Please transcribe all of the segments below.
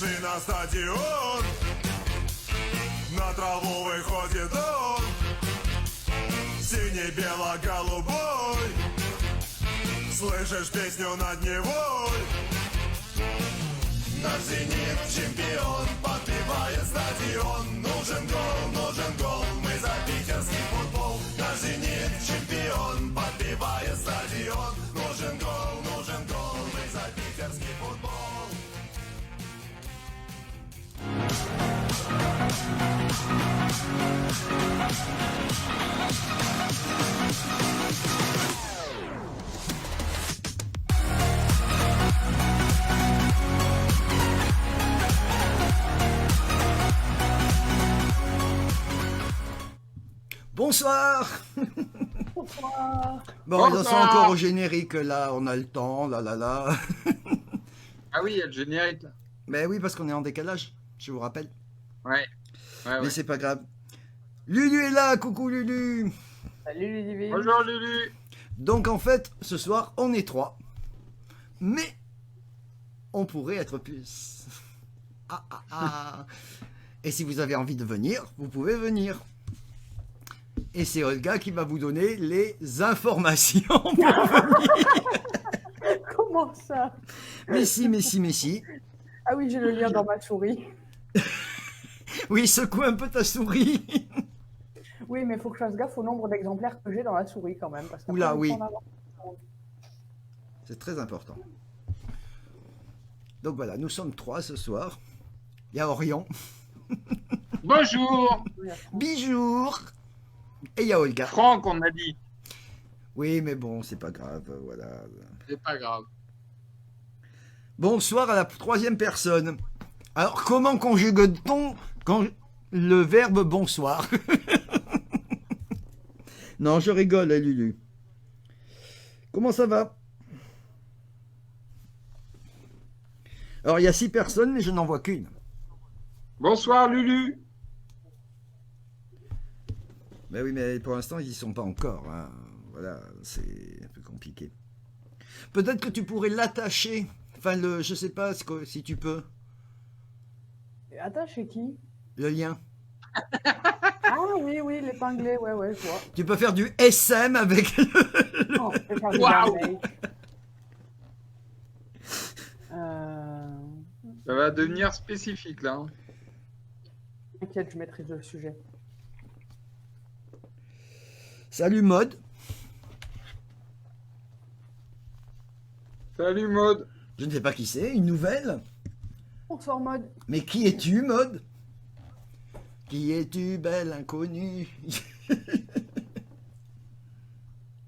Пошли на стадион, на траву выходит он, синий-бело-голубой. Слышишь песню над Невой? Наш «Зенит» чемпион, подбивает стадион. Нужен гол, мы за питерский футбол. Наш «Зенит» чемпион, подбивает стадион. Нужен гол, мы за питерский футбол. Bonsoir. Bonsoir. Bon, ils en sont encore au générique, là, on a le temps, là. Ah oui, il y a le générique là. Mais oui, parce qu'on est en décalage, je vous rappelle. Ouais. Mais c'est pas grave. Lulu est là, coucou Lulu. Salut Ludivine. Bonjour Lulu. Donc en fait, ce soir, on est 3. Mais on pourrait être plus. Ah. Et si vous avez envie de venir, vous pouvez venir. Et c'est Olga qui va vous donner les informations pour venir. Comment ça? Mais si. Ah oui, j'ai le lien dans ma souris. Oui, secoue un peu ta souris. Oui, mais il faut que je fasse gaffe au nombre d'exemplaires que j'ai dans la souris quand même. Parce qu'après, Oula, on oui. peut en avoir. C'est très important. Donc voilà, nous sommes 3 ce soir. Il y a Orion. Bonjour. Bijour. Et il y a Olga. Franck, on a dit. Oui, mais bon, c'est pas grave, voilà. C'est pas grave. Bonsoir à la 3e personne. Alors, comment conjugue-t-on le verbe bonsoir? Non, je rigole, hein, Lulu. Comment ça va? Alors, il y a 6 personnes, mais je n'en vois qu'une. Bonsoir Lulu. Ben oui, mais pour l'instant, ils n'y sont pas encore. Hein. Voilà, c'est un peu compliqué. Peut-être que tu pourrais l'attacher. Enfin, je sais pas si tu peux. Attends, chez qui? Le lien. Ah oui, l'épinglé, ouais, je vois. Tu peux faire du SM avec le... Non, je vais faire du Waouh. damage. Ça va devenir spécifique là. Hein. T'inquiète, je maîtrise le sujet. Salut Maud. Salut Maud. Je ne sais pas qui c'est, une nouvelle. Bonsoir mode. Mais qui es-tu, Maud? Qui es-tu, belle inconnue?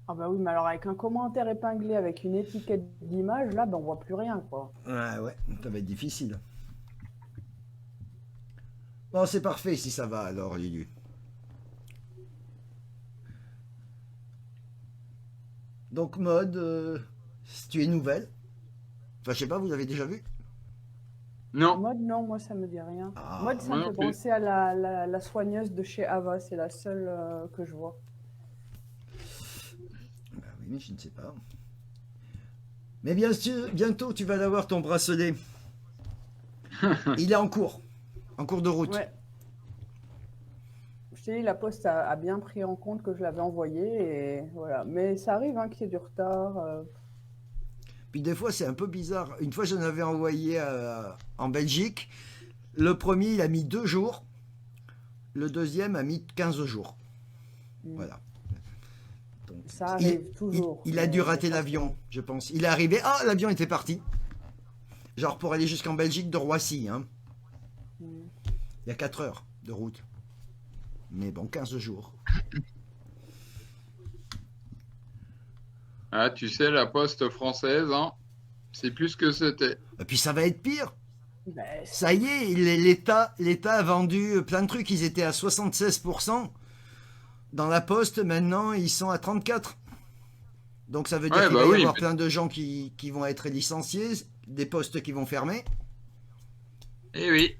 Ah bah oui, mais alors avec un commentaire épinglé avec une étiquette d'image, là, ben on voit plus rien, quoi. Ouais, ça va être difficile. Bon, c'est parfait si ça va alors, Lulu. Donc, Maud, si tu es nouvelle. Enfin, je sais pas, vous l'avez déjà vu? Non. Mode, non, moi ça me dit rien. Ah, Mode, ça moi me non fait plus. penser à la soigneuse de chez Ava, c'est la seule que je vois. Bah oui, mais je ne sais pas. Mais bien sûr, bientôt tu vas avoir ton bracelet. Il est en cours de route. Ouais. Je t'ai dit, la poste a bien pris en compte que je l'avais envoyé et voilà. Mais ça arrive hein, qu'il y ait du retard. Puis des fois c'est un peu bizarre. Une fois j'en avais envoyé en Belgique. Le premier il a mis 2 jours. Le deuxième a mis 15 jours. Voilà. Donc, Ça arrive toujours. Il a dû rater l'avion, je pense. Il est arrivé, l'avion était parti. Genre pour aller jusqu'en Belgique de Roissy. Hein. Il y a 4 heures de route. Mais bon, 15 jours. Ah, tu sais, la poste française, hein, c'est plus que c'était. Et puis ça va être pire. Ben, Ça y est, l'État a vendu plein de trucs. Ils étaient à 76%. Dans la poste, maintenant, ils sont à 34%. Donc ça veut dire qu'il va y avoir plein de gens qui vont être licenciés, des postes qui vont fermer. Eh oui,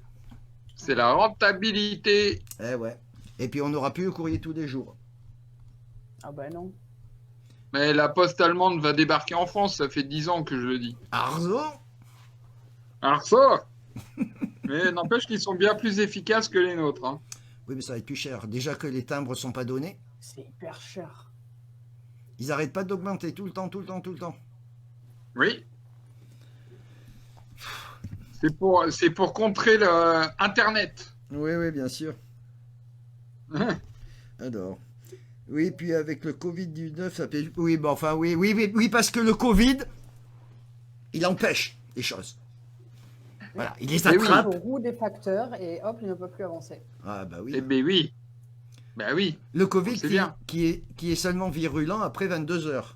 c'est la rentabilité. Eh ouais. Et puis on n'aura plus le courrier tous les jours. ah ben non. Mais la poste allemande va débarquer en France, ça fait 10 ans que je le dis. Arzo? Alors ça, Mais n'empêche qu'ils sont bien plus efficaces que les nôtres. Hein. Oui, mais ça va être plus cher. Déjà que les timbres sont pas donnés, C'est hyper cher. ils arrêtent pas d'augmenter tout le temps, tout le temps, tout le temps. Oui. C'est pour contrer le Internet. Oui, oui, bien sûr. Alors, oui, puis avec le Covid-19, ça fait... Oui, bon, enfin, oui, oui, oui, oui, parce que le Covid, il empêche les choses. Voilà, il les Eh oui. attrape. Au roue des facteurs et hop, il ne peut plus avancer. Ah, bah oui. Eh ben oui. Ben oui. Le on Covid le sait bien. qui est seulement virulent après 22 heures.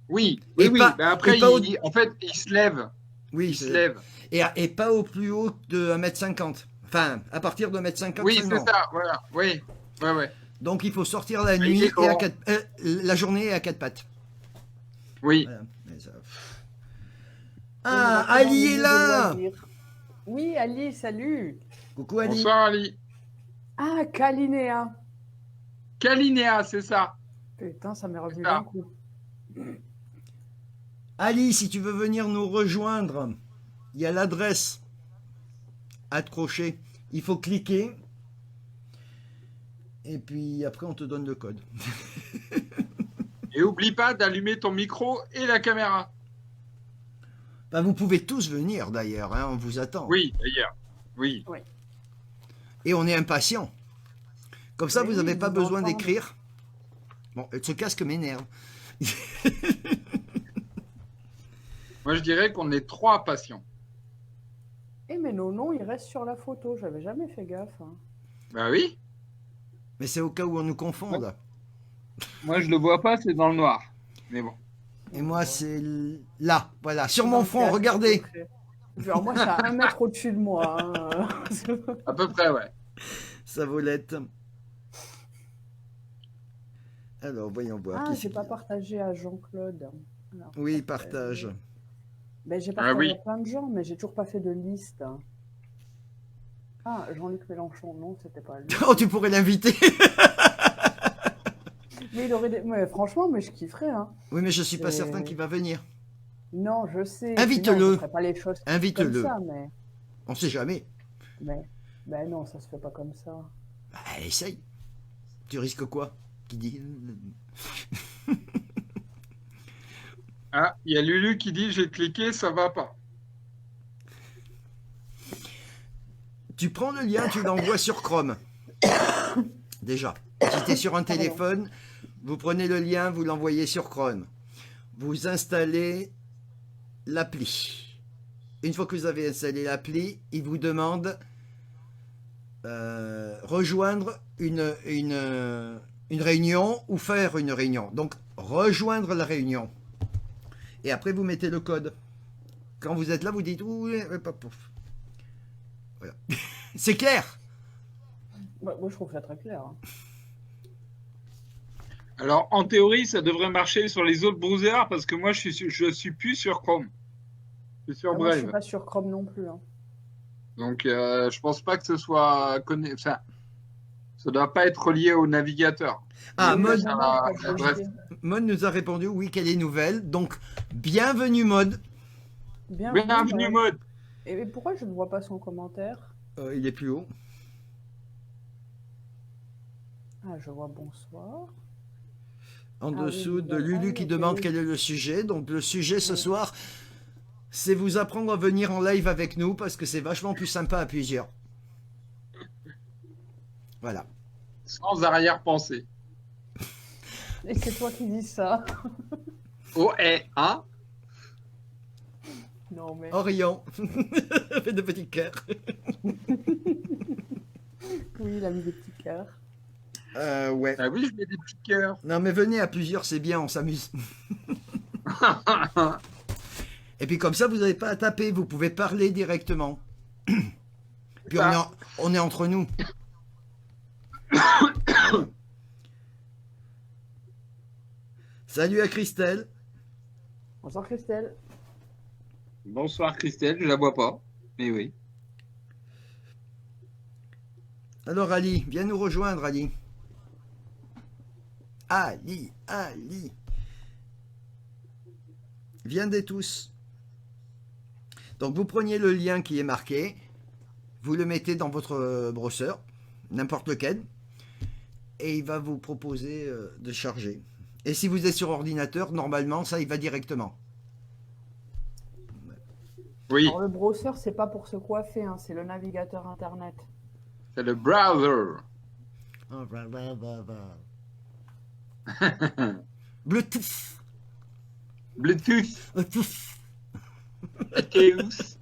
Oui, Et oui, oui. pas- Ben après, et pas au- en fait, il se lève. Oui, Il se c'est- lève. et pas au plus haut de 1,50 m. Enfin, à partir de 1,50 m Oui, c'est seulement. ça. Voilà. Oui. Ouais, ouais. Donc il faut sortir la il nuit est et grand. la journée à quatre pattes. Oui. Voilà. Mais ça- On Ah, va Ali comment est au niveau là. loisirs. Oui, Ali, salut. Coucou Ali. Bonsoir, Ali. Ah, Kalinéa. Kalinéa, c'est ça. Putain, ça m'est revenu ça. d'un coup. Ali, si tu veux venir nous rejoindre, il y a l'adresse accrochée. Il faut cliquer. Et puis après, on te donne le code. Et oublie pas d'allumer ton micro et la caméra. Ben, vous pouvez tous venir d'ailleurs, hein, on vous attend. Oui, d'ailleurs. Oui. Et on est impatients. Comme ça, Mais vous oui, n'avez ils pas vous besoin entendent. d'écrire. Bon, ce casque m'énerve. Moi, je dirais qu'on est 3 patients. Eh, mais non, il reste sur la photo. J'avais jamais fait gaffe. Hein. Bah oui. Mais c'est au cas où on nous confonde. Moi, je le vois pas, c'est dans le noir. Mais bon. Et moi, c'est là, voilà, sur Dans mon le front, casque, regardez. secret. Genre, moi, c'est à 1 mètre au-dessus de moi. Hein. À peu près, ouais. Sa volette. Alors, voyons voir. Ah, qu'est-ce j'ai qu'il pas y a. partagé à Jean-Claude. Alors, Oui, partage. Ben, j'ai Ah partagé oui. à plein de gens, mais j'ai toujours pas fait de liste. Ah, Jean-Luc Mélenchon, non, c'était pas lui. Oh, tu pourrais l'inviter. Mais il aurait des... mais franchement, mais je kifferais. Hein. Oui, mais je suis pas Et- certain qu'il va venir. Non, je sais. Invite-le. Sinon, je ferais pas les choses Invite-le. comme ça, mais... On sait jamais. Ben non, ça se fait pas comme ça. Bah, essaye. Tu risques quoi? Qui dit? Ah, il y a Lulu qui dit j'ai cliqué, ça va pas. Tu prends le lien, tu l'envoies sur Chrome. Déjà. Si tu es sur un téléphone, vous prenez le lien, vous l'envoyez sur Chrome. Vous installez l'appli. Une fois que vous avez installé l'appli, il vous demande rejoindre une réunion ou faire une réunion. Donc, rejoindre la réunion. Et après, vous mettez le code. Quand vous êtes là, vous dites oui, pouf. Voilà. C'est clair. Moi, je trouve ça très clair. Hein. Alors, en théorie, ça devrait marcher sur les autres browsers parce que moi, je suis plus sur Chrome. Je suis sur Moi, je Brave. suis pas sur Chrome non plus. Hein. Donc, je pense pas que ce soit enfin, ça doit pas être relié au navigateur. Ah, Mais Maud, ça va- pas de bref. dossier. Maud nous a répondu oui, qu'elle est nouvelle. Donc, bienvenue Maud. Bienvenue, Maud. Et pourquoi je ne vois pas son commentaire? Il est plus haut. Ah, je vois bonsoir. En Ah oui, dessous de nouvelle. Lulu Ah, qui ok. demande quel est le sujet. Donc, le sujet ce Oui. soir, c'est vous apprendre à venir en live avec nous parce que c'est vachement plus sympa à plusieurs. Voilà. Sans arrière-pensée. Et c'est toi qui dis ça. Oh, hein? Non, mais. Orion. Fait de petits cœurs. Oui, il a mis des petits cœurs. Ouais. Ah oui, je mets des petits cœurs. Non, mais venez à plusieurs, c'est bien, on s'amuse. Et puis comme ça, vous n'avez pas à taper, vous pouvez parler directement. Puis on est entre nous. Salut à Christelle. Bonsoir Christelle. Bonsoir, Christelle. Je la vois pas. Mais oui. Alors Ali, viens nous rejoindre Ali. Ali. Viendez tous. Donc vous preniez le lien qui est marqué vous le mettez dans votre brosseur, n'importe lequel, et il va vous proposer de charger. Et si vous êtes sur ordinateur, normalement, ça, il va directement. Oui, Alors, le brosseur, c'est pas pour se coiffer, hein, c'est le navigateur internet. c'est le browser. Bluetooth. Bluetooth. Bluetooth. Bluetooth.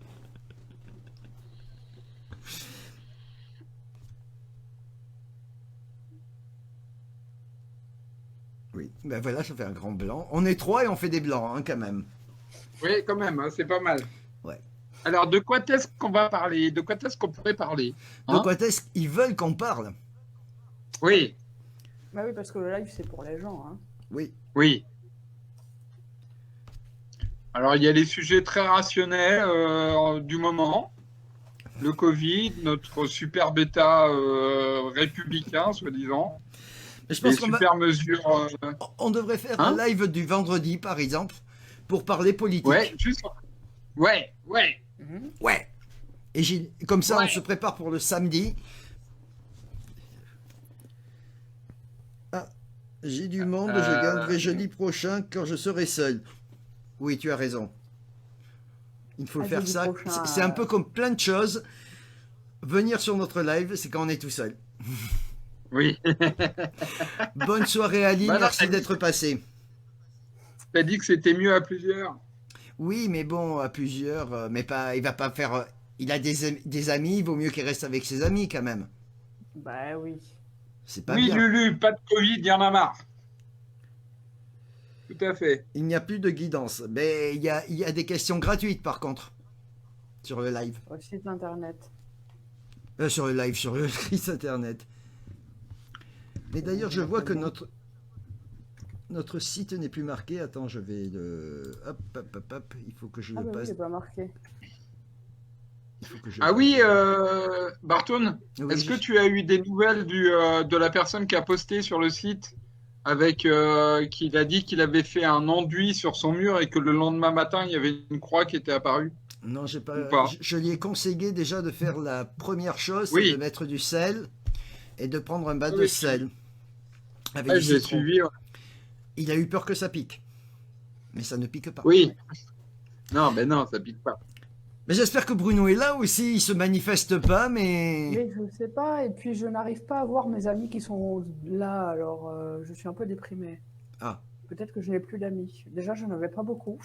Oui, ben voilà, ça fait un grand blanc. On est 3 et on fait des blancs, hein, quand même. Oui, quand même, hein, c'est pas mal. Ouais. Alors, de quoi est-ce qu'on va parler? De quoi est-ce qu'on pourrait parler? Hein? De quoi est-ce qu'ils veulent qu'on parle? Oui, Bah oui, parce que le live, c'est pour les gens. Hein. Oui. oui. Alors, il y a les sujets très rationnels du moment. Le Covid, notre super bêta républicain, soi-disant. Je Les pense qu'on super mesures. on devrait faire Hein un live du vendredi, par exemple, pour parler politique. Ouais, juste. Ouais, ouais. Ouais. Et comme ça, Ouais. on se prépare pour le samedi. Ah, j'ai du monde, je garderai jeudi prochain quand je serai seul. Oui, tu as raison. Il faut Ah, faire jeudi ça. prochain, C'est un peu comme plein de choses. Venir sur notre live, c'est quand on est tout seul. Oui. Bonne soirée Ali, Voilà. merci d'être passé. T'as dit que c'était mieux à plusieurs. Oui, mais bon, à plusieurs, mais pas, il va pas faire. Il a des amis, il vaut mieux qu'il reste avec ses amis quand même. Bah oui. C'est pas Oui, bien. Lulu, pas de Covid, il y en a marre. Tout à fait. Il n'y a plus de guidance. Mais il y a des questions gratuites par contre sur le live. Au site internet. Sur le live, sur le site internet. Mais d'ailleurs, je vois que notre site n'est plus marqué. Attends, je vais le. Hop, hop, hop, hop. Il faut que je Ah le bah oui, passe. il est pas marqué. Il faut que je Ah le oui, passe. Bartoun, Oui, est-ce que tu as eu des nouvelles de la personne qui a posté sur le site avec qu'il a dit qu'il avait fait un enduit sur son mur et que le lendemain matin, il y avait une croix qui était apparue? Non, j'ai pas. Ou pas. Je lui ai conseillé déjà de faire la première chose, c'est Oui. de mettre du sel et de prendre un bas Oui, de sel. Avec Ouais, du j'ai citron. suivi. Ouais. Il a eu peur que ça pique. Mais ça ne pique pas. Oui. Non, ben non, ça pique pas. Mais j'espère que Bruno est là aussi. Il se manifeste pas, mais. Mais je sais pas, et puis je n'arrive pas à voir mes amis qui sont là, alors je suis un peu déprimée. Ah. Peut-être que je n'ai plus d'amis. Déjà, je n'en avais pas beaucoup.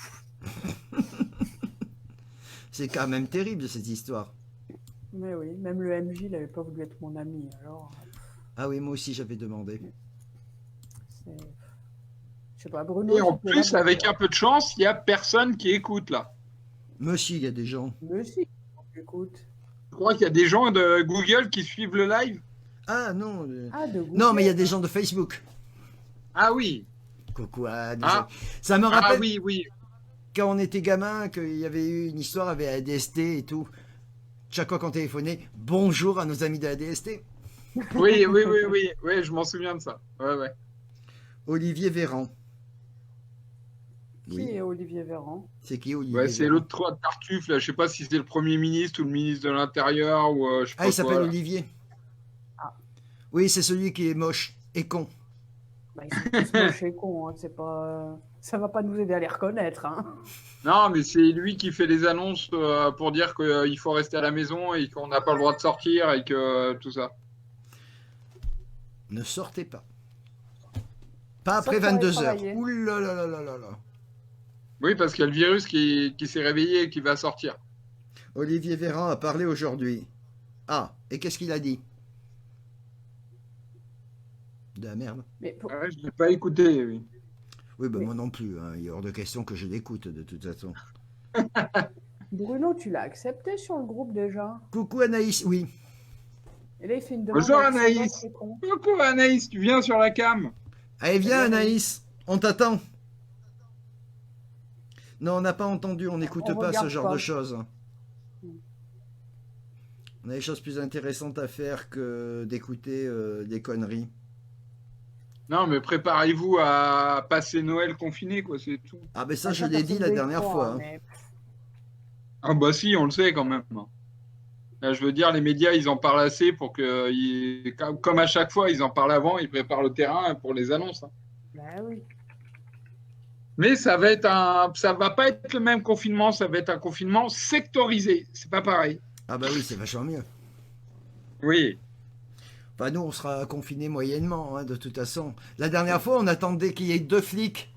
C'est quand même terrible cette histoire. Mais oui, même le MJ, il n'avait pas voulu être mon ami, alors Ah oui, moi aussi j'avais demandé. c'est... Je sais pas, Bruno... Et en c'était plus, là, avec un peu de chance, il n'y a personne qui écoute là. Monsieur, il y a des gens. Mais si, écoute. Je crois qu'il y a des gens de Google qui suivent le live. Ah non. Ah, de Non, mais il y a des gens de Facebook. Ah oui. Coucou. Ah. Ça me Ah rappelle oui, oui. quand on était gamin, qu'il y avait eu une histoire avec la DST et tout. Chaque fois qu'on téléphonait, bonjour à nos amis de la DST. Oui, oui, oui, oui. Oui, je m'en souviens de ça. Ouais, ouais. Olivier Véran. Qui Oui. est Olivier Véran? C'est qui Olivier Ouais, c'est Véran? l'autre trois Tartuffe, là. Je sais pas si c'était le Premier ministre ou le ministre de l'Intérieur ou je sais Ah, pas il s'appelle quoi, là. Olivier. Ah. Oui, c'est celui qui est moche et con. Bah, ils sont tous moches et cons, hein, c'est pas... Ça va pas nous aider à les reconnaître, hein. Non, mais c'est lui qui fait les annonces pour dire qu'il faut rester à la maison et qu'on n'a pas le droit de sortir et que tout ça. Ne sortez pas. Pas après Sauf pour aller 22h. travailler. Ouh là là là là là là. Oui, parce qu'il y a le virus qui s'est réveillé et qui va sortir. Olivier Véran a parlé aujourd'hui. Ah, et qu'est-ce qu'il a dit? De la merde. Mais pour- Ah ouais, je ne l'ai pas écouté, oui. Oui, ben Oui. moi non plus. Hein. Il est hors de question que je l'écoute de toute façon. Bruno, tu l'as accepté sur le groupe déjà. Coucou Anaïs, oui. Et là, il fait une demande. Bonjour, avec ses Anaïs. notes, c'est con. Coucou Anaïs, tu viens sur la cam. Allez, viens Salut, Anaïs, on t'attend. Non, on n'a pas entendu, on n'écoute On pas ce regarde genre pas. de choses. On a des choses plus intéressantes à faire que d'écouter des conneries. Non, mais préparez-vous à passer Noël confiné, quoi, c'est tout. Ah ben ça, Bah, je l'ai dit personne la ne dernière croit, fois. Hein. mais- Ah bah si, on le sait quand même. Là, je veux dire, les médias, ils en parlent assez pour que, comme à chaque fois, ils en parlent avant, ils préparent le terrain pour les annonces, hein. Ben oui. Mais ça va pas être le même confinement, ça va être un confinement sectorisé. C'est pas pareil. Ah bah oui, c'est vachement mieux. Oui. Enfin, nous, on sera confinés moyennement, hein, de toute façon. La dernière fois, on attendait qu'il y ait 2 flics,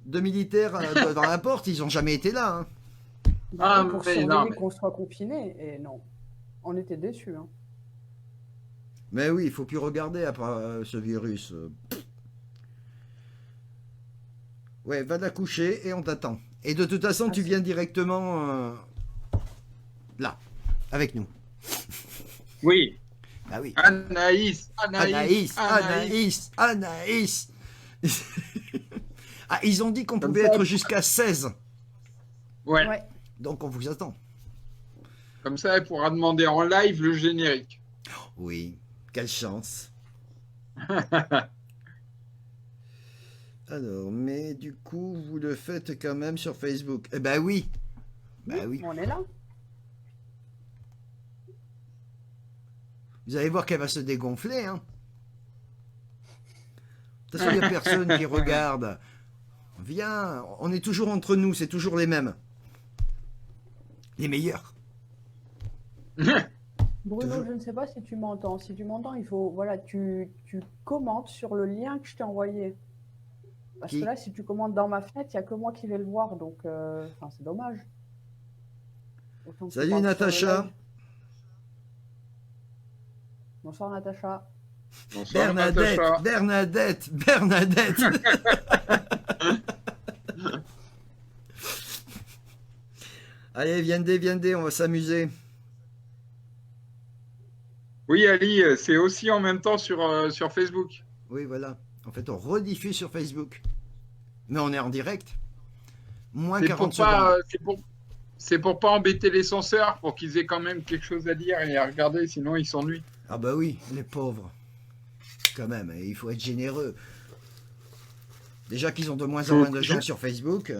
2 militaires devant la porte. Ils n'ont jamais été là. Hein. Ah, Pour mais surveiller non, mais- qu'on soit confiné. Et non, on était déçus. Hein. Mais oui, il faut plus regarder après ce virus. Ouais, va la coucher et on t'attend. Et de toute façon, tu viens directement là, avec nous. Oui. Ah oui. Anaïs. Anaïs. Ah, ils ont dit qu'on Comme pouvait ça. être jusqu'à 16. Ouais. Ouais. Donc on vous attend. Comme ça, elle pourra demander en live le générique. Oui, quelle chance. Alors, mais du coup, vous le faites quand même sur Facebook. Eh ben oui. Ben oui. On est là. Vous allez voir qu'elle va se dégonfler. Hein. De toute façon, il n'y a personne qui regarde. Viens, on est toujours entre nous, c'est toujours les mêmes. Les meilleurs. Bruno, je ne sais pas si tu m'entends. Si tu m'entends, il faut, voilà, tu commentes sur le lien que je t'ai envoyé. Parce Qui que là, si tu commentes dans ma fenêtre, il n'y a que moi qui vais le voir. Donc, c'est dommage. Autant que tu Salut parles sur le Natacha. live. Bonsoir Natacha. Bonsoir, Bernadette, Natacha. Bernadette, Bernadette. Allez, viendez, on va s'amuser. Oui, Ali, c'est aussi en même temps sur Facebook. Oui, voilà. En fait, on rediffuse sur Facebook. Mais on est en direct. Moins C'est 40 pour pas, secondes. c'est pour pas embêter les censeurs, pour qu'ils aient quand même quelque chose à dire et à regarder, sinon ils s'ennuient. Ah bah oui, les pauvres. Quand même, il faut être généreux. Déjà qu'ils ont de moins en moins de gens sur Facebook.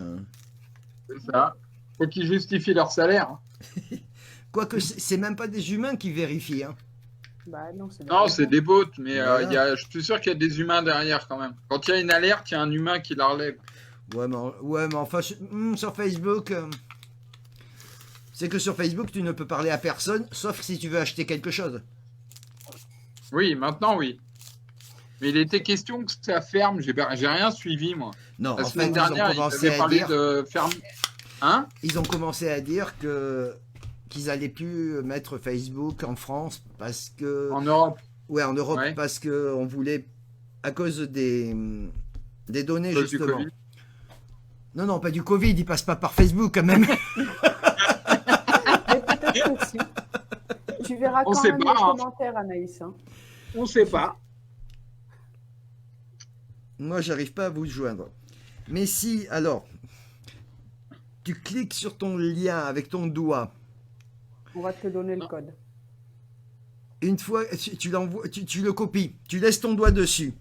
C'est ça. Faut qu'ils justifient leur salaire. Quoique, c'est même pas des humains qui vérifient. Hein. Bah non, c'est Non, c'est des bots, mais Voilà. je suis sûr qu'il y a des humains derrière quand même. Quand il y a une alerte, il y a un humain qui la relève. Ouais, mais enfin, sur Facebook, c'est que sur Facebook, tu ne peux parler à personne, sauf si tu veux acheter quelque chose. Oui, maintenant oui. Mais il était question que ça ferme, j'ai rien suivi moi. Non, La en semaine fait, ils ont dernière, ils commencé avaient à parlé dire, de ferme. Hein? ils ont commencé à dire que qu'ils allaient plus mettre Facebook en France parce que, En Europe. ouais, en Europe, Ouais. parce que on voulait, à cause des données À cause du justement. Covid. Non, pas du Covid, il passe pas par Facebook quand même. Mais peut-être aussi. Tu verras On quand sait même pas, les hein. commentaires, Anaïs. Hein. On sait pas. Moi, j'arrive pas à vous joindre. Mais si, alors, tu cliques sur ton lien avec ton doigt. On va te donner le code. Une fois, tu l'envoies, tu le copies. Tu laisses ton doigt dessus.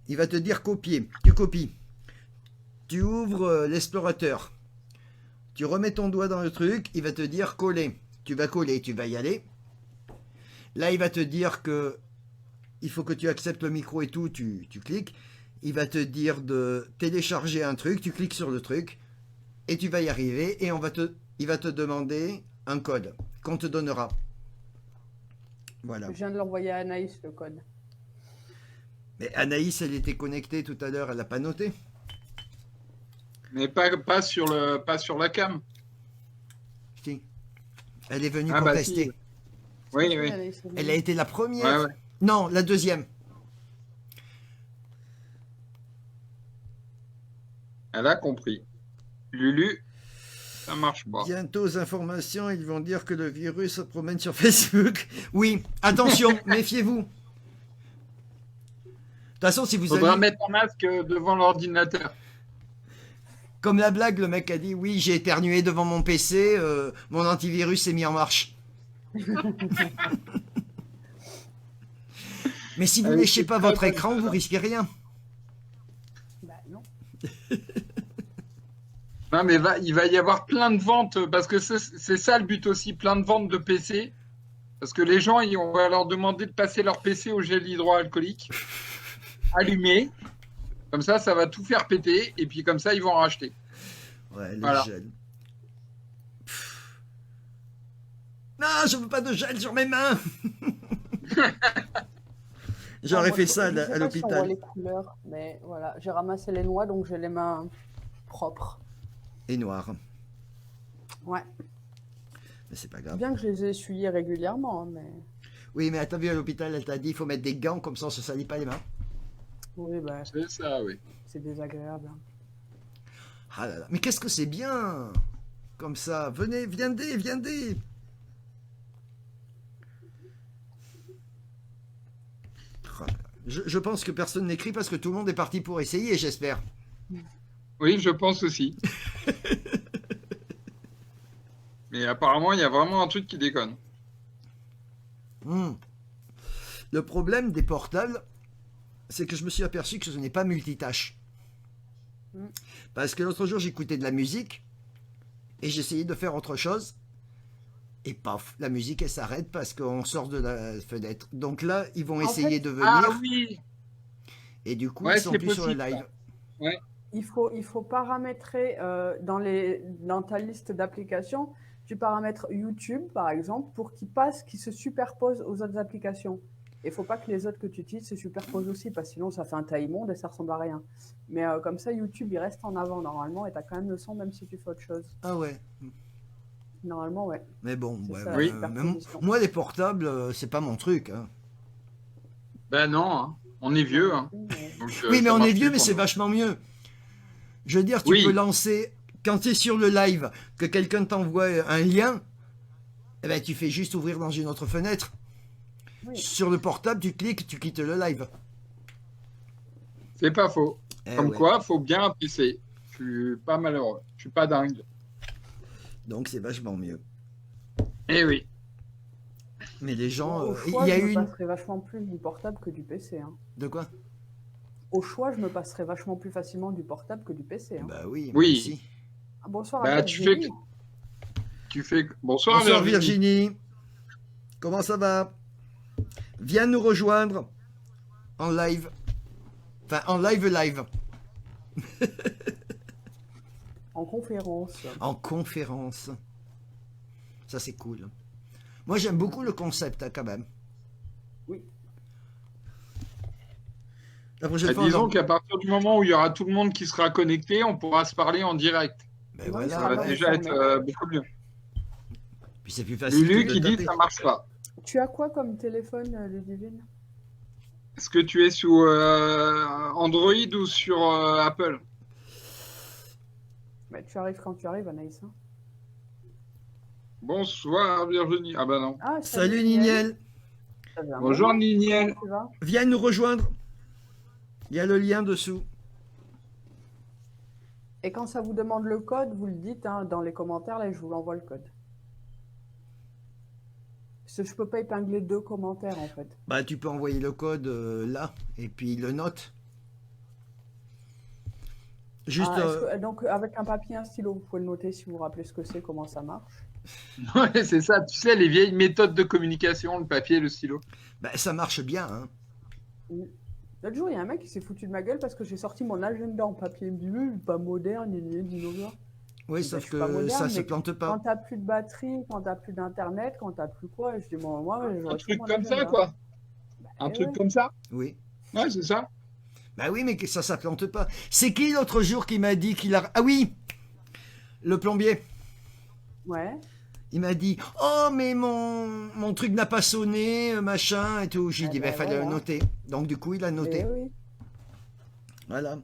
Il va te dire copier. Tu copies. Tu ouvres l'explorateur. Tu remets ton doigt dans le truc. Il va te dire coller. Tu vas coller. Tu vas y aller. Là, il va te dire que il faut que tu acceptes le micro et tout. Tu cliques. Il va te dire de télécharger un truc. Tu cliques sur le truc. Et tu vas y arriver. Et il va te demander un code qu'on te donnera. Voilà. Je viens de l'envoyer à Anaïs, le code. Mais Anaïs, elle était connectée tout à l'heure. Elle n'a pas noté. Mais pas sur la cam. Si. Elle est venue Ah bah contester. si. Oui, oui. Anaïs, c'est Elle a été la première. Ouais, ouais. Non, la deuxième. Elle a compris. Lulu, ça marche pas. Bientôt aux informations, ils vont dire que le virus se promène sur Facebook. Oui, attention, méfiez-vous. De toute façon, si vous Faudra allez... mettre un masque devant l'ordinateur. Comme la blague, le mec a dit, oui, j'ai éternué devant mon PC, mon antivirus s'est mis en marche. Mais si vous ne Allez, léchez c'est pas très votre bonne écran, vous risquez rien. Bah non. Non, mais il va y avoir plein de ventes, parce que c'est ça le but aussi, plein de ventes de PC Parce que les gens, on va leur demander de passer leur PC au gel hydroalcoolique, allumé. Comme ça va tout faire péter. Et puis comme ça, ils vont en racheter. Ouais, le Voilà. gel. Pff. Non, je veux pas de gel sur mes mains. J'aurais Moi, fait je ça sais pas si on voit l'hôpital. les couleurs, mais voilà, j'ai ramassé les noix, donc j'ai les mains propres. Et noir. Ouais, Mais c'est pas grave. bien que je les ai essuyées régulièrement, hein, mais Oui, mais t'as vu à l'hôpital, elle t'a dit il faut mettre des gants, comme ça on se salit pas les mains. oui, bah, C'est ça, oui. c'est désagréable. Hein. Ah là là, mais qu'est-ce que c'est bien. Comme ça, venez, viendez, viendez. Oh là là. Je pense que personne n'écrit parce que tout le monde est parti pour essayer, j'espère. Oui, je pense aussi. Mais apparemment, il y a vraiment un truc qui déconne. Hmm. Le problème des portables, c'est que je me suis aperçu que ce n'est pas multitâche. Mm. Parce que l'autre jour, j'écoutais de la musique et j'essayais de faire autre chose. Et paf, la musique, elle s'arrête parce qu'on sort de la fenêtre. Donc là, ils vont En essayer fait- de venir Ah oui. et du coup, Ouais, ils sont c'est plus sur le possible, live. Ouais. Il faut paramétrer dans ta liste d'applications, tu paramètres YouTube, par exemple, pour qu'il se superpose aux autres applications. Et il faut pas que les autres que tu utilises se superposent aussi, parce que sinon ça fait un tas immonde et ça ressemble à rien. Mais comme ça, YouTube, il reste en avant normalement, et tu as quand même le son, même si tu fais autre chose. Ah ouais. Normalement, ouais. Mais bon, C'est ouais, ça, ouais, la superposition. moi, les portables, c'est pas mon truc. Hein. Ben non, hein. On est vieux. Hein. Donc, Oui, mais ça on marche est vieux, plus mais pour c'est nous. vachement mieux. Je veux dire, tu Oui. peux lancer, quand tu es sur le live, que quelqu'un t'envoie un lien, eh ben, tu fais juste ouvrir dans une autre fenêtre. Oui. Sur le portable, tu cliques, tu quittes le live. C'est pas faux. Eh Comme ouais. quoi, faut bien un PC. Je suis pas malheureux. Je suis pas dingue. Donc c'est vachement mieux. Eh oui. Mais les gens, Au il choix, y a je me une... passerais vachement plus du portable que du PC. Hein. De quoi? Au choix, je me passerais vachement plus facilement du portable que du PC. Hein. Bah oui, Oui. moi aussi. Ah, bonsoir Bah, à tu Virginie. fais- Tu fais. Bonsoir, Bonsoir Virginie. Virginie. Comment ça va? Viens nous rejoindre en live. Enfin, en live. En conférence. En conférence. Ça, c'est cool. Moi, j'aime beaucoup le concept, hein, quand même. Oui. La prochaine Bah, fois, disons on... qu'à partir du moment où il y aura tout le monde qui sera connecté, on pourra se parler en direct. Ben Non, voilà, Ça Ah, va non, ouais. déjà mais être beaucoup mieux. Puis c'est plus facile Lulu que de qui dit taper. que ça marche pas. Tu as quoi comme téléphone, Ludivine? Est-ce que tu es sous Android ou sur Apple? Bah, tu arrives quand tu arrives, Anaïs. Hein. Bonsoir Virginie. Ah bah non. Ah, Salut Niniel. Ça fait un Bonjour moment. Niniel. Comment tu vas? Viens nous rejoindre. Il y a le lien dessous. Et quand ça vous demande le code, vous le dites hein, dans les commentaires, là, je vous l'envoie le code. Parce que je peux pas épingler 2 commentaires, en fait. Bah, tu peux envoyer le code là, et puis il le note. Juste, Ah, donc, avec un papier et un stylo, vous pouvez le noter si vous vous rappelez ce que c'est, comment ça marche. Ouais, c'est ça. Tu sais, les vieilles méthodes de communication, le papier et le stylo. bah, ça marche bien. Hein. L'autre jour, il y a un mec qui s'est foutu de ma gueule parce que j'ai sorti mon agenda en papier. Il me dit, oui, pas moderne, il est dinosaure. Oui, Bah, sauf je suis pas que moderne, ça se mais plante pas. Quand t'as plus de batterie, quand t'as plus d'internet, quand t'as plus quoi, et je dis, bon, moi, Un j'aurais truc mon comme ça, agenda. quoi. Un Eh truc ouais. comme ça. Oui. Ouais, c'est ça. Bah oui, mais que ça plante pas. C'est qui l'autre jour qui m'a dit qu'il a... Ah oui, le plombier. Ouais. Il m'a dit, oh, mais mon truc n'a pas sonné, machin, et tout. J'ai Ah dit, bah bah, fallait le voilà. noter. Donc, du coup, il a noté. Eh oui. Voilà.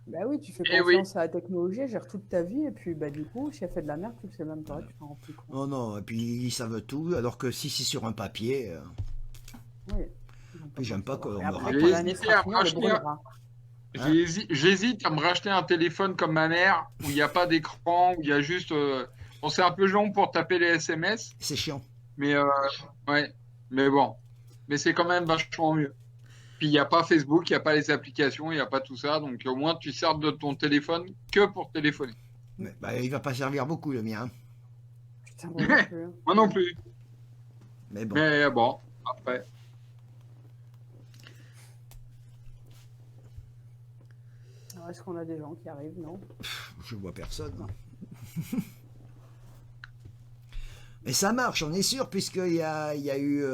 Bah oui, tu fais Eh confiance à la technologie, elle gère toute ta vie, et puis bah du coup, si elle fait de la merde, tu le sais même pas, tu t'en rends plus compte. Oh non, et puis ils savent tout, alors que si c'est sur un papier... Oui. Puis j'aime pas qu'on Et me après, raconte. quand l'année J'ai sera hésité à finie, on les racheter brûlera. Hein? J'hésite à me racheter un téléphone comme ma mère, où il n'y a pas d'écran, où il y a juste. Bon, c'est un peu long pour taper les SMS, C'est chiant. mais ouais. Mais bon. Mais c'est quand même vachement mieux. Puis il n'y a pas Facebook, il n'y a pas les applications, il n'y a pas tout ça. Donc au moins tu sers de ton téléphone que pour téléphoner. Mais, bah, il va pas servir beaucoup, le mien. Putain, moi non plus. Hein. Moi non plus. Mais bon. Mais bon, après. Alors, est-ce qu'on a des gens qui arrivent? Non. Je vois personne. Mais ça marche, on est sûr, puisqu'il y a eu...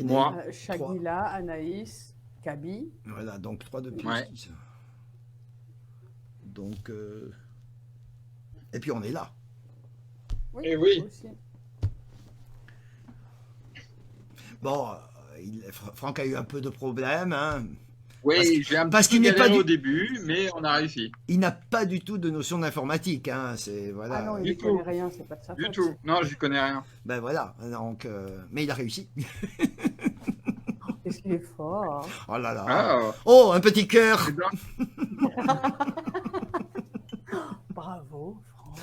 Moi. Shagila, Anaïs, Kaby. Voilà, donc 3 de plus. Ouais. Donc... Et puis on est là. Oui, Eh oui. aussi. Bon, Franck a eu un peu de problème, hein. Oui, Parce que- j'ai un parce petit qu'il peu n'est pas galéré du- au début, mais on a réussi. Il n'a pas du tout de notion d'informatique, hein. C'est... Voilà. Ah non, il Du ne connaît tout. rien, c'est pas de sa Du faute. tout. Non, j'y connais rien. Ben voilà, donc... Mais il a réussi. Qu'est-ce qu'il est fort. Oh là là. Ah, Oh, un petit cœur. eh ben, Bravo, Franck.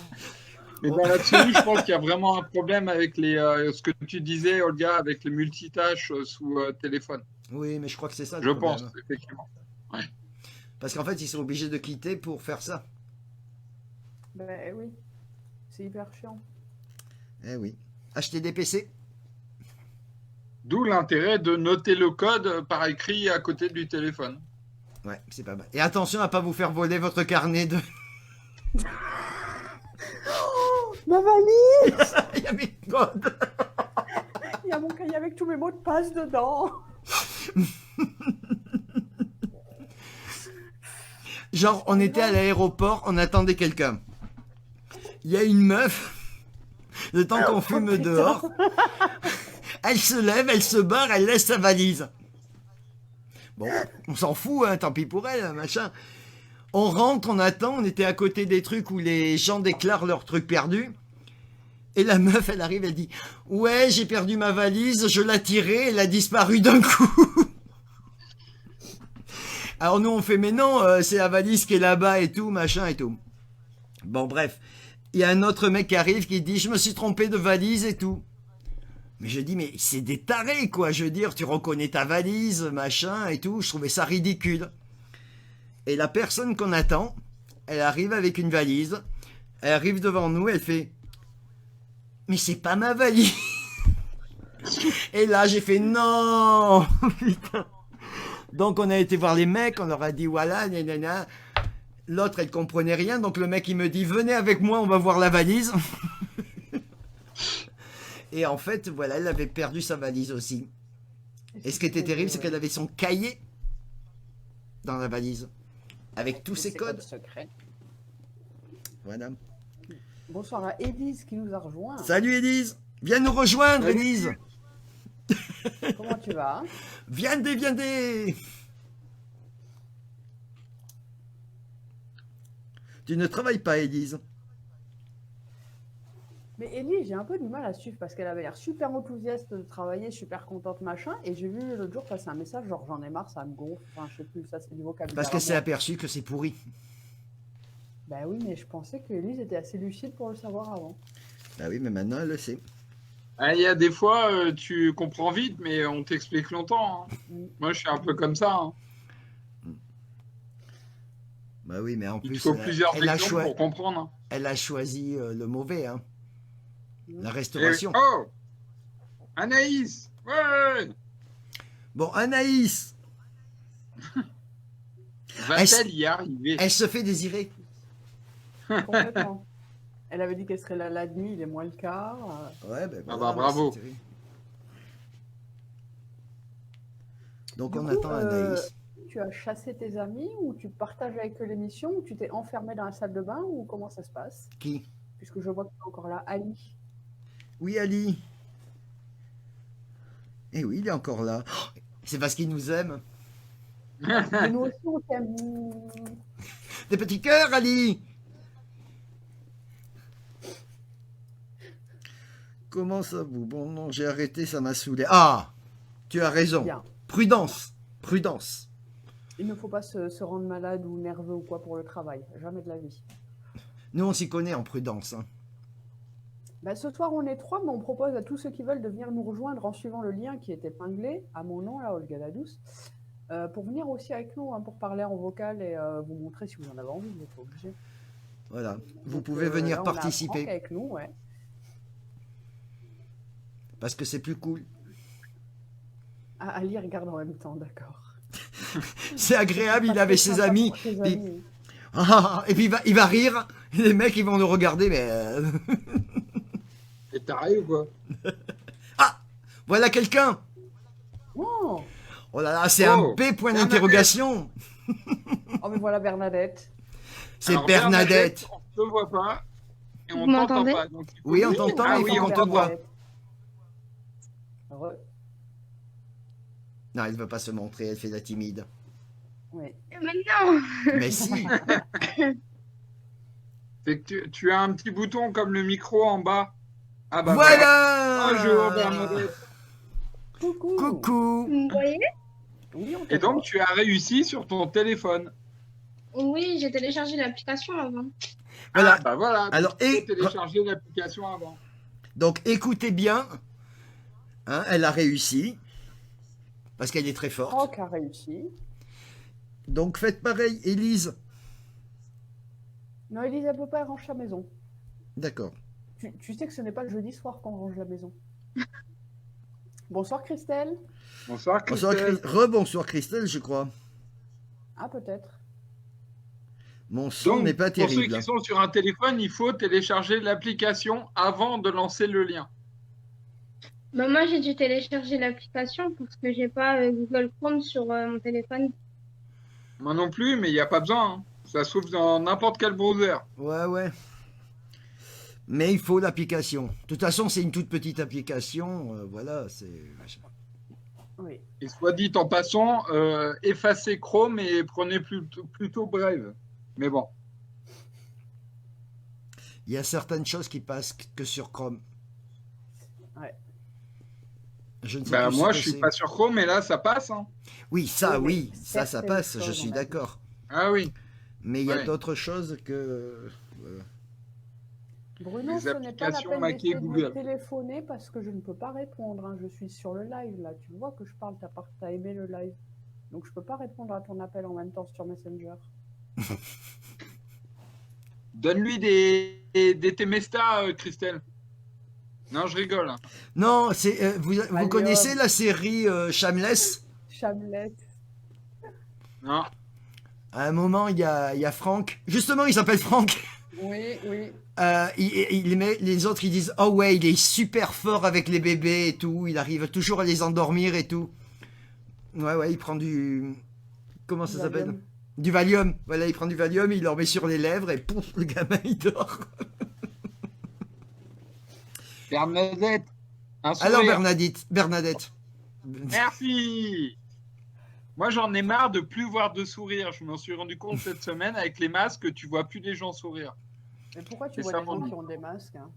mais dans l'absolu, je pense qu'il y a vraiment un problème avec ce que tu disais, Olga, avec les multitâches sous téléphone. Oui, mais je crois que c'est ça le Je problème. pense, effectivement. Parce qu'en fait, ils sont obligés de quitter pour faire ça. Ben oui, c'est hyper chiant. Eh oui. Acheter des PC. D'où l'intérêt de noter le code par écrit à côté du téléphone. Ouais, c'est pas mal. Et attention à pas vous faire voler votre carnet de... Ma valise. Il y a mes codes. Il y a mon cahier avec tous mes mots de passe dedans. Genre, on était à l'aéroport, on attendait quelqu'un. Il y a une meuf, le temps qu'on fume putain. dehors, elle se lève, elle se barre, elle laisse sa valise. Bon, on s'en fout, hein, tant pis pour elle, machin. On rentre, on attend, on était à côté des trucs où les gens déclarent leurs trucs perdus. Et la meuf, elle arrive, elle dit « Ouais, j'ai perdu ma valise, je l'ai tirée, elle a disparu d'un coup. » Alors nous, on fait « Mais non, c'est la valise qui est là-bas et tout, machin et tout. » Bon, bref. Il y a un autre mec qui arrive qui dit « Je me suis trompé de valise et tout. » Mais je dis « Mais c'est des tarés, quoi. Je veux dire, tu reconnais ta valise, machin et tout. » Je trouvais ça ridicule. Et la personne qu'on attend, elle arrive avec une valise. Elle arrive devant nous, elle fait « Mais c'est pas ma valise. » Et là, j'ai fait « Non. » Putain. Donc, on a été voir les mecs, on leur a dit « Voilà, nanana. » L'autre, elle comprenait rien. Donc, le mec, il me dit « Venez avec moi, on va voir la valise. » Et en fait, voilà, elle avait perdu sa valise aussi. Et ce qui était terrible, c'est qu'elle avait son cahier dans la valise. Avec tous ses codes. secrets. Voilà. Bonsoir à Élise qui nous a rejoint. Salut Élise. Viens nous rejoindre, Salut. Élise. Comment tu vas? Viendez, viendez. Tu ne travailles pas, Élise. Mais Élise, j'ai un peu du mal à suivre parce qu'elle avait l'air super enthousiaste de travailler, super contente, machin. Et j'ai vu l'autre jour passer un message, genre j'en ai marre, ça me gonfle. Enfin, je sais plus, ça c'est du vocabulaire. Parce qu'elle s'est à moi. aperçue que c'est pourri. Ben oui, mais je pensais que Élise était assez lucide pour le savoir avant. Bah oui, mais maintenant, elle le sait. Ah, il y a des fois, tu comprends vite, mais on t'explique longtemps. Hein. Moi, je suis un peu comme ça. Hein. Bah oui, mais en Il plus, faut plusieurs elle a, exemples pour comprendre. Hein. elle a choisi le mauvais, hein. La Et- restauration. oh Anaïs. Ouais. Bon, Anaïs, Va-t-elle y arriver? elle se fait désirer. Complètement. Elle avait dit qu'elle serait là la nuit, il est moins le quart. Ouais, ben Ah voilà, bah, bravo. c'est terrible. Donc Du on coup, attend Anaïs. Tu as chassé tes amis ou tu partages avec eux l'émission ou tu t'es enfermé dans la salle de bain ou comment ça se passe? Qui? Puisque je vois que tu es encore là, Ali. Oui, Ali. Eh oui, il est encore là. Oh, c'est parce qu'il nous aime. Et nous aussi, on t'aime. Des petits cœurs, Ali. Comment ça vous? Bon, non, j'ai arrêté, ça m'a saoulé. Ah, tu as raison. Bien. Prudence, prudence. Il ne faut pas se rendre malade ou nerveux ou quoi pour le travail. Jamais de la vie. Nous, on s'y connaît en prudence, hein. Ben, ce soir, on est 3, mais on propose à tous ceux qui veulent de venir nous rejoindre en suivant le lien qui est épinglé à mon nom, là, Olga Ladouce, pour venir aussi avec nous, hein, pour parler en vocal et vous montrer si vous en avez envie, vous n'êtes pas obligé. Voilà. Vous Donc, pouvez venir là, on a participer. Franck avec nous, ouais. Parce que c'est plus cool. Ah, Ali regarde en même temps, d'accord. C'est agréable, il est Pas avec très ses sympa amis. pour tes puis- amis. Et puis il va rire. Et les mecs, ils vont nous regarder, mais... T'es taré ou quoi? Ah, voilà quelqu'un. Oh, Oh là là, c'est Oh, un B point Bernadette. d'interrogation. oh, mais voilà Bernadette. C'est Alors, Bernadette. On ne te voit pas et on Vous t'entend m'entendez? pas. Donc, il faut Oui, on dire- t'entend, Ah mais il oui, faut on qu'on te t'entend. voit. Bernadette. Non, elle ne veut pas se montrer, elle fait la timide. Oui. Mais non. Mais si. C'est que tu as un petit bouton comme le micro en bas. Ah bah Voilà. Bonjour Bernadette. Coucou. Coucou. Vous me voyez? Oui, on te Et donc voit. tu as réussi sur ton téléphone. Oui, j'ai téléchargé l'application avant. Voilà. Ah bah voilà. Alors, tu peux et- télécharger l'application avant. Donc écoutez bien. Hein, elle a réussi. Parce qu'elle est très forte. Franck a réussi. Donc faites pareil, Élise. Non, Elisa peut pas, elle range sa maison. D'accord. Tu sais que ce n'est pas le jeudi soir qu'on range la maison. Bonsoir Christelle. Bonsoir Bonsoir, Christelle. Rebonsoir Christelle, je crois. Ah, peut-être. Mon son Donc, n'est pas pour ceux terrible. qui sont sur un téléphone, il faut télécharger l'application avant de lancer le lien. Bah, moi, j'ai dû télécharger l'application parce que j'ai pas Google Chrome sur mon téléphone. Moi non plus, mais il n'y a pas besoin. Hein. Ça s'ouvre dans n'importe quel browser. Ouais, ouais. Mais il faut l'application. De toute façon, c'est une toute petite application. Voilà, c'est... Oui. Et soit dit en passant, effacez Chrome et prenez plutôt Brave. Mais bon. Il y a certaines choses qui passent que sur Chrome. Ouais. Je ne sais Bah, plus moi, ce je que suis c'est. pas sur Chrome, mais là, ça passe. Hein. Oui, ça, Oui, oui. mais Ça certaines passe, je choses, suis on a d'accord. Ah oui. Mais il y a Ouais. d'autres choses que... Bruno, Les ce n'est pas la applications peine Mac et d'essayer de me Google. téléphoner parce que je ne peux pas répondre. Hein. Je suis sur le live là. Tu vois que je parle, t'as aimé le live. Donc je peux pas répondre à ton appel en même temps sur Messenger. Donne-lui des Temesta, Christelle. Non, je rigole. Hein. Non, c'est vous Allez, connaissez hop. la série Shameless? Chamelette. Non. À un moment, il y a Franck. Justement, il s'appelle Franck. Oui, oui. Les autres, ils disent « Oh ouais, il est super fort avec les bébés et tout. Il arrive toujours à les endormir et tout. » Ouais, ouais, il prend du... Comment ça s'appelle? Valium. Du Valium. Voilà, il prend du Valium, il leur met sur les lèvres et pouf, le gamin, il dort. Bernadette. Un sourire. Alors, Bernadette. Merci. Moi, j'en ai marre de plus voir de sourire. Je m'en suis rendu compte cette semaine avec les masques, tu vois plus les gens sourire. Mais pourquoi tu Et vois ça des gens m'ennuie. qui ont des masques hein?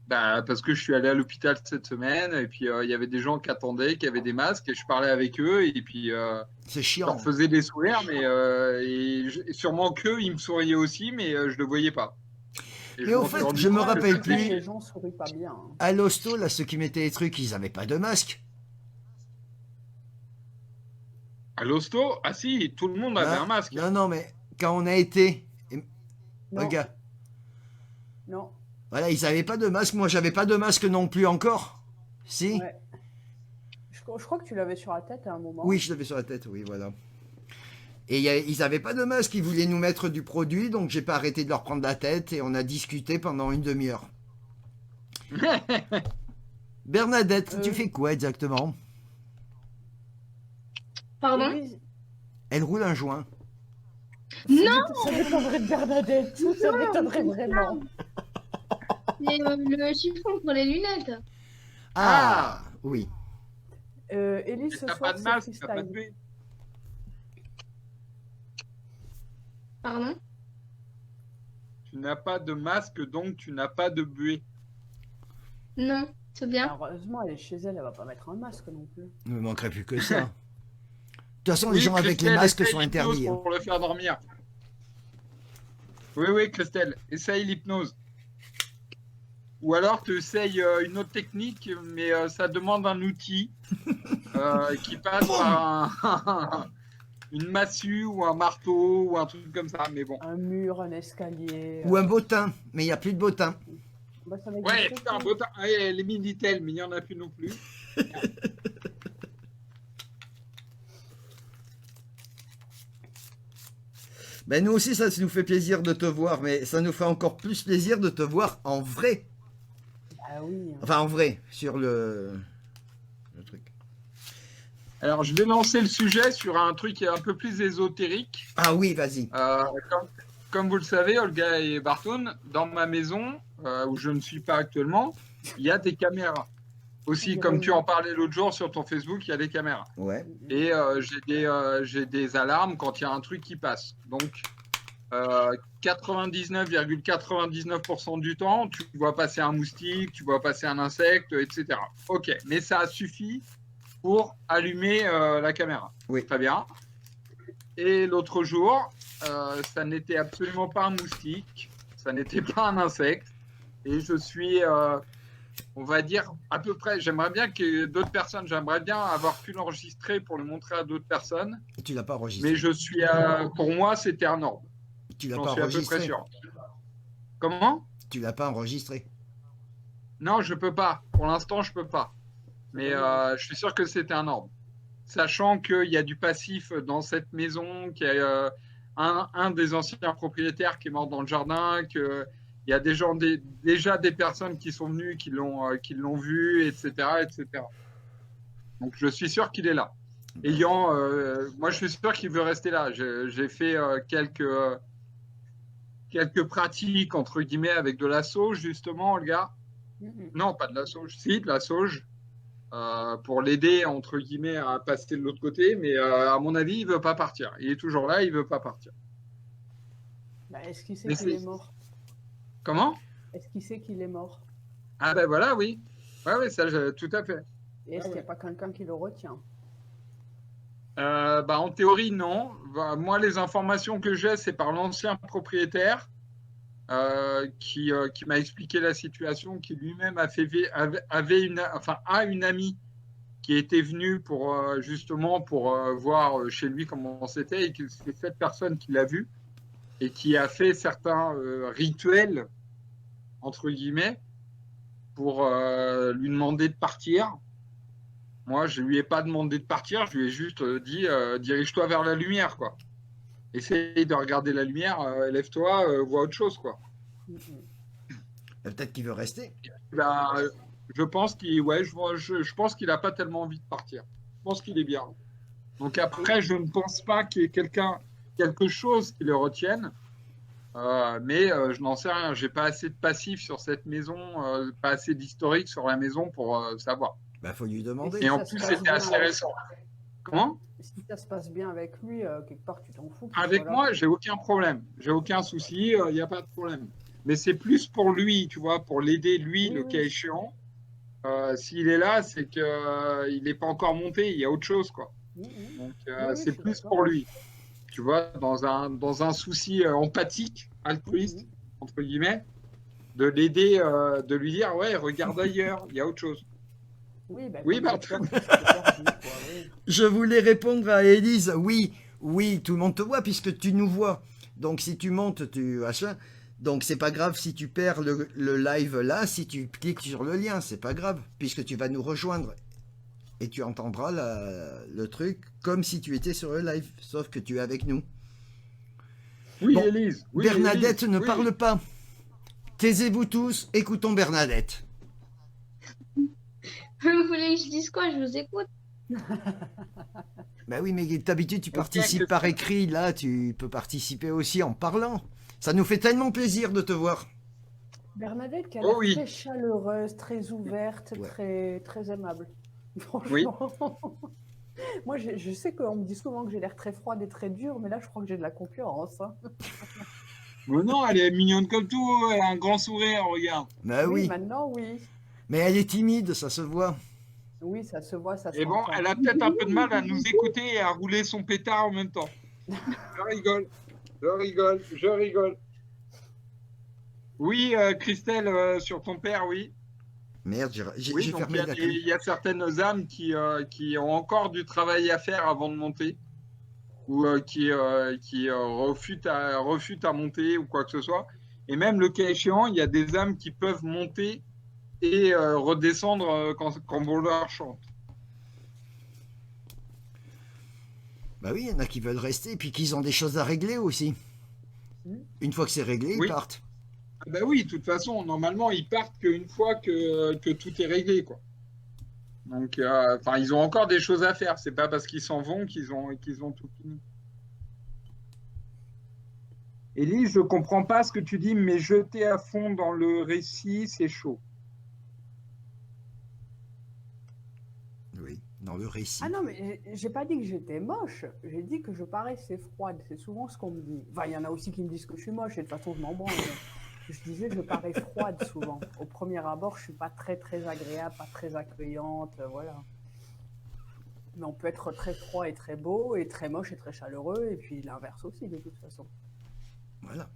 Bah, parce que je suis allé à l'hôpital cette semaine et puis il y avait des gens qui attendaient, qui avaient des masques et je parlais avec eux et puis C'est je chiant. leur faisais des sourires, mais et sûrement qu'eux, ils me souriaient aussi, mais je le voyais pas. Et Mais je au m'en suis fait, rendu je me compte que rappelle c'était- plus. Les gens sourient pas bien. Hein. À l'hosto, là, ceux qui mettaient les trucs, ils avaient pas de masque. À l'hosto, ah si, tout le monde avait Hein un masque. Non, non, mais quand on a été... Non, Regarde. non. Voilà, ils avaient pas de masque. Moi, j'avais pas de masque non plus encore. Si? Ouais. Je crois que tu l'avais sur la tête à un moment. Oui, je l'avais sur la tête, oui, voilà. Et ils avaient pas de masque, ils voulaient nous mettre du produit, donc j'ai pas arrêté de leur prendre la tête et on a discuté pendant une demi-heure. Bernadette, tu fais quoi exactement? Pardon? Élise- Elle roule un joint. Non, Ça m'étonnerait de Bernadette. Ça m'étonnerait vraiment. c'est le chiffon pour les lunettes. Ah, oui. Élise, ce T'as soir, pas de c'est masque, t'as pas de freestyle. buée. Pardon? Tu n'as pas de masque, donc tu n'as pas de buée. Non, c'est bien. Heureusement, elle est chez elle, elle va pas mettre un masque non plus. Il ne me manquerait plus que ça. De toute façon, les Oui, gens avec les Christelle, masques essaye sont l'hypnose interdits. hein. pour le faire dormir. Oui, oui, Christelle, essaye l'hypnose. Ou alors tu essayes une autre technique, mais ça demande un outil qui passe par une massue ou un marteau ou un truc comme ça. Mais bon. Un mur, un escalier. Ou un bottin, mais il n'y a plus de bottin. Bah, ça va être Ouais, du putain, traitement. ouais, les Minitel, mais il n'y en a plus non plus. Ben nous aussi, ça nous fait plaisir de te voir, mais ça nous fait encore plus plaisir de te voir en vrai. Ah oui. Enfin, en vrai, sur le truc. Alors, je vais lancer le sujet sur un truc un peu plus ésotérique. Ah oui, vas-y. Comme vous le savez, Olga et Barton, dans ma maison, où je ne suis pas actuellement, il y a des caméras. Aussi, comme tu en parlais l'autre jour sur ton Facebook, il y a des caméras. Ouais. Et j'ai des alarmes quand il y a un truc qui passe. Donc, 99,99% du temps, tu vois passer un moustique, tu vois passer un insecte, etc. Ok, mais ça suffit pour allumer la caméra. Oui. Très bien. Et l'autre jour, ça n'était absolument pas un moustique, ça n'était pas un insecte. Et je suis, on va dire, à peu près, j'aimerais bien que d'autres personnes, j'aimerais bien avoir pu l'enregistrer pour le montrer à d'autres personnes. Et tu l'as pas enregistré. Mais je suis, pour moi, c'était un ordre. Tu l'as J'en pas suis à peu près enregistré. sûr. Comment? Tu l'as pas enregistré. Non, je peux pas. Pour l'instant, je peux pas. Mais je suis sûr que c'était un ordre. Sachant qu'il y a du passif dans cette maison, qu'il y a un des anciens propriétaires qui est mort dans le jardin, qu'il y a déjà des personnes qui sont venues, qui l'ont vu, etc., etc. Donc je suis sûr qu'il est là. Moi, je suis sûr qu'il veut rester là. J'ai fait quelques pratiques, entre guillemets, avec de la sauge, justement, le gars. Non, pas de la sauge. Si, de la sauge. Pour l'aider, entre guillemets, à passer de l'autre côté. Mais à mon avis, il ne veut pas partir. Il est toujours là, il ne veut pas partir. Bah, est-ce qu'il sait Mais qu'il est mort? Comment? Est-ce qu'il sait qu'il est mort? Ah ben voilà, oui. Oui, ça, tout à fait. Et est-ce qu'il n'y a pas quelqu'un qui le retient? En théorie, non. Moi, les informations que j'ai, c'est par l'ancien propriétaire qui m'a expliqué la situation, qui lui-même a une amie qui était venue pour justement pour voir chez lui comment c'était, et que c'est cette personne qui l'a vu et qui a fait certains rituels, entre guillemets, pour lui demander de partir. Moi, je lui ai pas demandé de partir, je lui ai juste dit dirige-toi vers la lumière, quoi. Essaye de regarder la lumière, lève-toi, vois autre chose, quoi. Peut-être qu'il veut rester. Je pense je pense qu'il n'a pas tellement envie de partir. Je pense qu'il est bien. Donc après, je ne pense pas qu'il y ait quelque chose qui le retienne. Mais je n'en sais rien. J'ai pas assez de passif sur cette maison, pas assez d'historique sur la maison pour savoir. Bah, faut lui demander. Et en plus, c'était assez récent. Comment? Si ça se passe bien avec lui, quelque part, tu t'en fous. Avec moi, j'ai aucun problème. J'ai aucun souci, il n'y a pas de problème. Mais c'est plus pour lui, tu vois, pour l'aider, lui, le cas échéant. S'il est là, c'est qu'il n'est pas encore monté, il y a autre chose, quoi. Donc, c'est plus pour lui. Tu vois, dans un souci empathique, altruiste, entre guillemets, de l'aider, de lui dire, ouais, regarde ailleurs, il y a autre chose. Oui, Barton. Je voulais répondre à Élise. Oui, tout le monde te voit puisque tu nous vois. Donc si tu montes, tu achètes. Donc c'est pas grave si tu perds le live là, si tu cliques sur le lien, c'est pas grave puisque tu vas nous rejoindre et tu entendras le truc comme si tu étais sur le live, sauf que tu es avec nous. Oui, Bon, Élise. Oui, Bernadette Élise, ne oui. parle pas. Taisez-vous tous, écoutons Bernadette. Vous voulez que je dise quoi? Je vous écoute. Ben oui, mais d'habitude tu participes par écrit, là tu peux participer aussi en parlant. Ça nous fait tellement plaisir de te voir. Bernadette qui a l'air très chaleureuse, très ouverte, très aimable. Franchement. Moi, je sais qu'on me dit souvent que j'ai l'air très froide et très dure, mais là, je crois que j'ai de la concurrence. Hein. Mais non, elle est mignonne comme tout, elle a un grand sourire, regarde. Ben oui. Maintenant, oui. Mais elle est timide, ça se voit. Oui, ça se voit, ça se Et bon, elle a peut-être un peu de mal à nous écouter et à rouler son pétard en même temps. Je rigole. Oui, Christelle, sur ton père, oui. Merde, j'ai Oui, donc fermé la clé. il y a certaines âmes qui ont encore du travail à faire avant de monter, ou qui refutent à monter ou quoi que ce soit. Et même le cas échéant, il y a des âmes qui peuvent monter et redescendre quand on leur chante. Bah oui, il y en a qui veulent rester, puis qu'ils ont des choses à régler aussi. Une fois que c'est réglé, Oui. ils partent. Ah bah oui, de toute façon, normalement, ils partent qu'une fois que tout est réglé, quoi. Donc, ils ont encore des choses à faire. C'est pas parce qu'ils s'en vont qu'ils ont tout fini. Élie, je comprends pas ce que tu dis, mais jeter à fond dans le récit, c'est chaud. Oui, dans le récit. Ah non, mais j'ai pas dit que j'étais moche. J'ai dit que je paraissais froide. C'est souvent ce qu'on me dit. Enfin, il y en a aussi qui me disent que je suis moche et de toute façon, je m'en branle. Je disais que je parais froide souvent. Au premier abord, je suis pas très très agréable, pas très accueillante, voilà. Mais on peut être très froid et très beau, et très moche et très chaleureux, et puis l'inverse aussi, de toute façon. Voilà.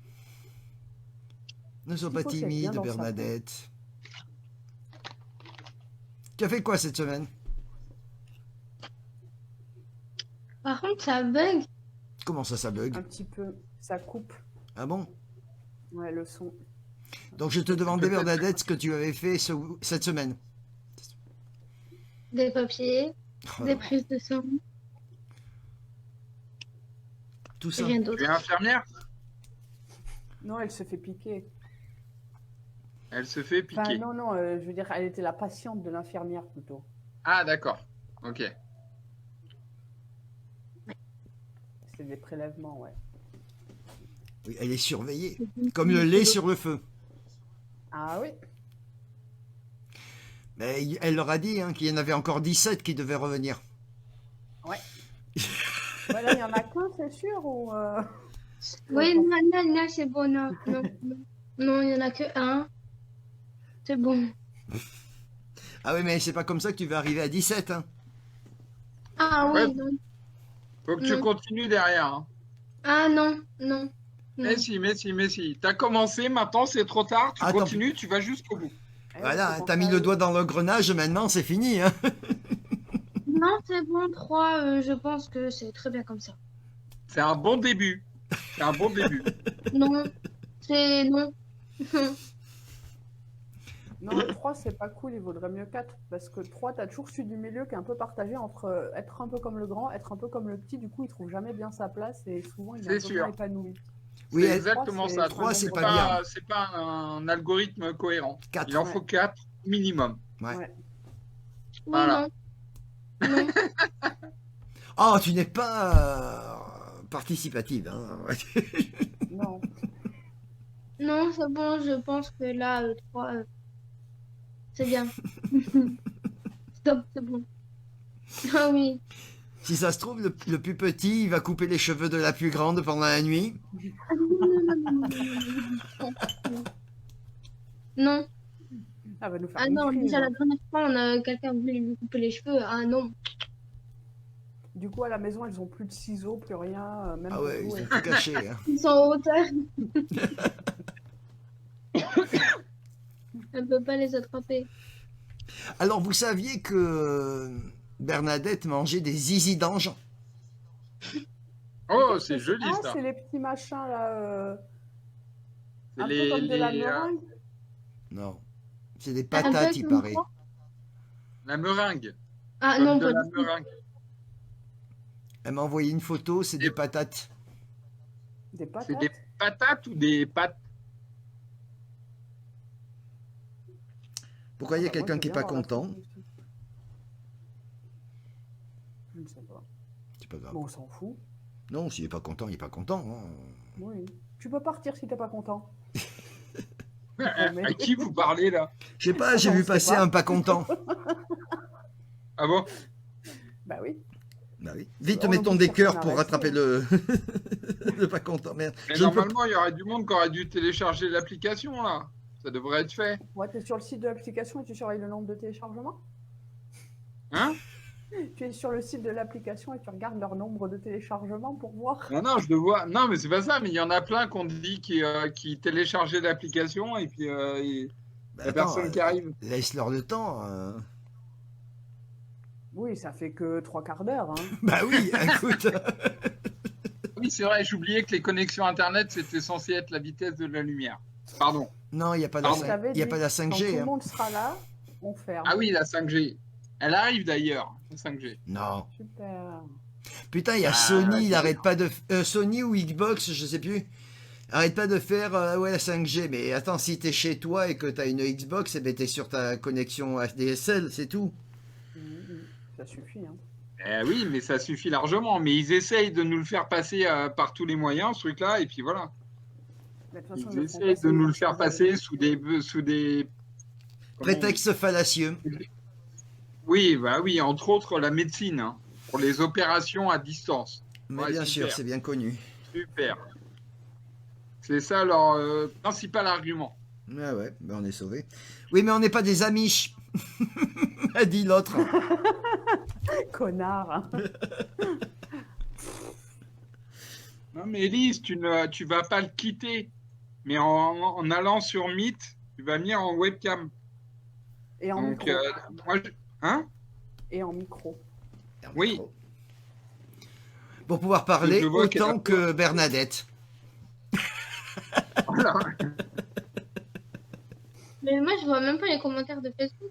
Ne sois Il pas faut s'être bien timide, dans sa peau. Bernadette. Tu as fait quoi cette semaine? Par contre, ça bug. Comment ça bug? Un petit peu, ça coupe, Ah bon? ouais, le son. Donc je te demandais, Peut-être. Bernadette, ce que tu avais fait cette semaine. Des papiers, Oh, des prises de sang, tout et ça. rien Tu d'autre. es infirmière? Non, elle se fait piquer. Elle se fait Enfin, piquer. non, non, je veux dire, elle était la patiente de l'infirmière plutôt. Ah, d'accord. Ok. C'était des prélèvements, ouais. Oui, elle est surveillée. Comme le lait sur le feu. Ah oui, Mais elle leur a dit qu'il y en avait encore 17 qui devaient revenir. ouais. Voilà, il y en a qu'un, c'est sûr, ou... Oui, non, c'est bon, non, non, non. Non, il n'y en a que un. C'est bon. Ah oui, mais c'est pas comme ça que tu vas arriver à 17. Hein. Ah oui, Ouais. non. Faut que tu Non. continues derrière. Hein. Ah non, non. Non. Mais si. T'as commencé, maintenant c'est trop tard. Tu Attends. continues, tu vas jusqu'au bout. Eh, Voilà, c'est pour t'as mis ça, le doigt dans l'engrenage, maintenant c'est fini. Hein. Non, c'est bon, 3, je pense que c'est très bien comme ça. C'est un bon début. C'est un bon début. Non, c'est non. Non, le 3, c'est pas cool, il vaudrait mieux 4. Parce que 3, t'as toujours celui du milieu qui est un peu partagé entre être un peu comme le grand, être un peu comme le petit. Du coup, il trouve jamais bien sa place et souvent, il est C'est un peu sûr. moins épanoui. Oui, C'est elle- exactement c'est- ça. trois, c'est C'est pas bien. C'est pas un algorithme cohérent. 4. Il en faut 4 minimum. Ouais. Ouais. Oui, Voilà. non. Non. Oh, tu n'es pas participative. Hein. Non. Non, c'est bon, je pense que là, 3, c'est bien. Stop, c'est bon. Ah oui. Si ça se trouve, le plus petit, il va couper les cheveux de la plus grande pendant la nuit. Ah, non. Elle va nous faire Ah une non, crise. déjà la dernière fois, quelqu'un voulait lui couper les cheveux. Ah non. Du coup, à la maison, elles ont plus de ciseaux, plus rien, même Ah ouais, ils pour ont jouer. tout caché. Hein. Ils sont en hauteur. Elle peut pas les attraper. Alors, vous saviez que Bernadette mangeait des zizi d'ange? Oh, c'est joli Ah, ça. c'est les petits machins là, C'est un peu comme de la meringue. Non. C'est des Un patates, peu il comme paraît. quoi La meringue. Ah Comme non, de pas la du tout. meringue. Elle m'a envoyé une photo, c'est des patates. Des C'est patates. des patates ou des pâtes? Pourquoi il y a Ah bah, moi, quelqu'un je qui veux n'est bien pas voir la content? photo aussi. Je ne sais pas. C'est pas grave. Bon, on s'en fout. Non, s'il n'est pas content, il n'est pas content. Hein. Oui. Tu peux partir si t'es pas content. À qui vous parlez là? Je sais pas, j'ai On vu sait passer pas. un pas content. Ah bon? Bah oui. Bah oui. Vite, On mettons oblige des cœurs personne à pour rester, rattraper hein. le pas content. Merde. Mais Je ne peux normalement, il y aurait du monde qui aurait dû télécharger l'application là. Ça devrait être fait. Ouais, t'es sur le site de l'application et tu surveilles le nombre de téléchargements. Hein? Tu es sur le site de l'application et tu regardes leur nombre de téléchargements pour voir. Non, je le vois. Non, mais c'est pas ça. Mais il y en a plein qu'on dit qui téléchargeaient l'application et puis il Bah, y a attends, personne qui arrive. laisse-leur le temps. Oui, ça fait que 3 quarts d'heure. Hein. Bah oui, écoute. Oui, c'est vrai. J'oubliais que les connexions Internet, c'était censé être la vitesse de la lumière. Pardon. Non, il n'y a pas Pardon. Je t'avais il y a dit, pas la quand tout 5G. le Hein. monde sera là, on ferme. Ah oui, la 5G. Elle arrive d'ailleurs, la 5G. Non. Super. Putain, il y a Ah, Sony, il c'est arrête pas de... Sony ou Xbox, je sais plus. Arrête pas de faire ouais, la 5G. Mais attends, si t'es chez toi et que t'as une Xbox, eh ben t'es sur ta connexion ADSL, c'est tout. Ça suffit. Hein. Eh oui, mais ça suffit largement. Mais ils essayent de nous le faire passer par tous les moyens, ce truc-là, et puis voilà. Mais de toute façon, Ils ils le font essayent de passer, nous ils le faire font passer sous des... comment- Prétexte fallacieux. Oui, bah oui, entre autres la médecine, hein, pour les opérations à distance. Mais Ouais, bien super. sûr, c'est bien connu. Super. C'est ça leur principal argument. Ah ouais, ben on est sauvés. Oui, mais on n'est pas des Amish, a dit l'autre. Connard. Hein. Non, mais Elise, tu vas pas le quitter. Mais en allant sur Meet, tu vas venir en webcam. Et en Donc, micro. moi, hein? Et en micro. Oui. Pour pouvoir parler Je vois qu'elle autant a- que Bernadette. Voilà. Mais moi, je vois même pas les commentaires de Facebook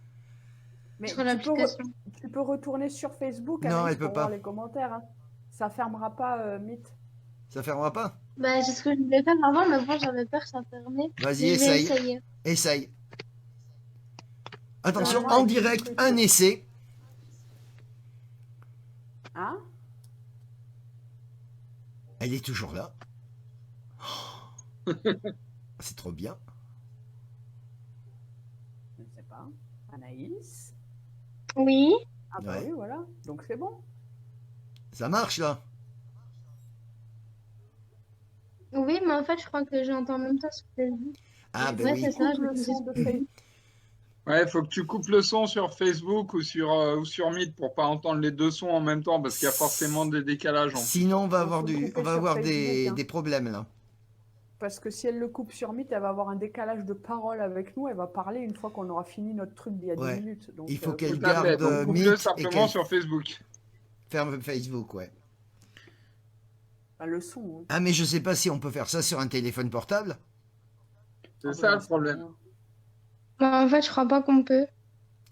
Mais sur l'application. tu peux retourner sur Facebook Non, Anaïs, elle peut pour pas. voir les commentaires. Hein. Ça fermera pas Meet. Ça fermera pas. Bah, c'est ce que je voulais faire avant, mais bon, j'avais peur que ça fermait. Vas-y, Mais je vais essaye. essayer. Essaye. Attention, Normalement, en il y a des direct, trucs. un essai. Hein? Elle est toujours là. C'est trop bien. Je ne sais pas. Anaïs? Oui. Ah bah Ouais. oui, voilà. Donc c'est bon. Ça marche là. Oui, mais en fait, je crois que j'entends même pas sur Facebook. Ah Ouais, ben oui. c'est ça, Coupe je le me son de dis- Facebook. Ouais, il faut que tu coupes le son sur Facebook ou sur Meet pour pas entendre les deux sons en même temps parce qu'il y a forcément des décalages. Sinon, on va avoir, faut le couper on va sur avoir Facebook, des, hein. des problèmes là. Parce que si elle le coupe sur Meet, elle va avoir un décalage de parole avec nous. Elle va parler une fois qu'on aura fini notre truc d'il y a Ouais. 10 minutes. Donc, Il faut qu'elle Tout à fait. garde Donc, coupe-le Meet et simplement qu'elle sur Facebook. ferme Facebook, ouais. bah, le son. Hein. Ah mais je sais pas si on peut faire ça sur un téléphone portable. C'est Ah, ça bah, le problème. Bah, en fait, je crois pas qu'on peut.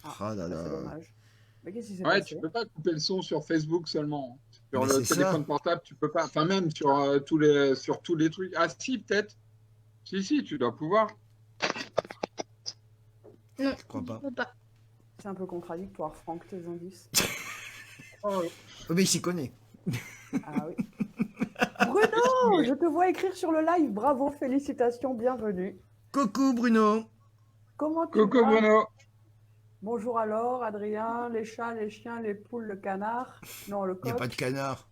Ah là C'est là. dommage. Mais qu'est-ce qui s'est Ouais, passé? tu peux pas couper le son sur Facebook seulement. Sur Mais le c'est téléphone ça. portable, tu peux pas. Enfin, même sur, sur tous les trucs. Ah, si, peut-être. Si, tu dois pouvoir. Non, Je crois pas. peux pas. C'est un peu contradictoire, Franck, tes indices. Oh, Oh, mais il s'y connaît. Ah oui. Bruno, je te vois écrire sur le live. Bravo, félicitations, bienvenue. Coucou Bruno. Comment tu coucou vas? Bruno. Bonjour alors, Adrien, les chats, les chiens, les poules, le canard. Non, le Il n'y a coq. pas de canard.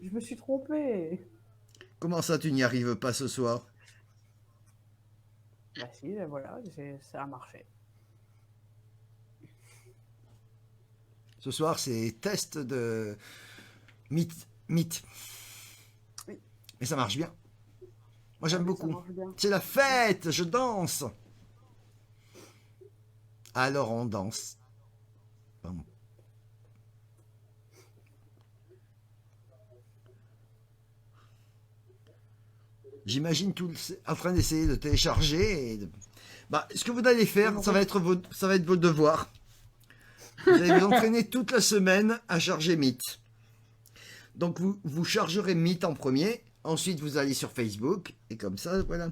Je me suis trompée. Comment ça, tu n'y arrives pas ce soir? Bah si, ben voilà, ça a marché. Ce soir, c'est test de Meet. Oui. Mais ça marche bien. Moi, j'aime Ah oui, ça beaucoup. marche bien. C'est la fête, je danse. Alors on danse. Bon. J'imagine tout en train d'essayer de télécharger. Bah, ce que vous allez faire, ça va être vos devoirs. Vous allez vous entraîner toute la semaine à charger Meet. Donc vous chargerez Meet en premier, ensuite vous allez sur Facebook, et comme ça, voilà.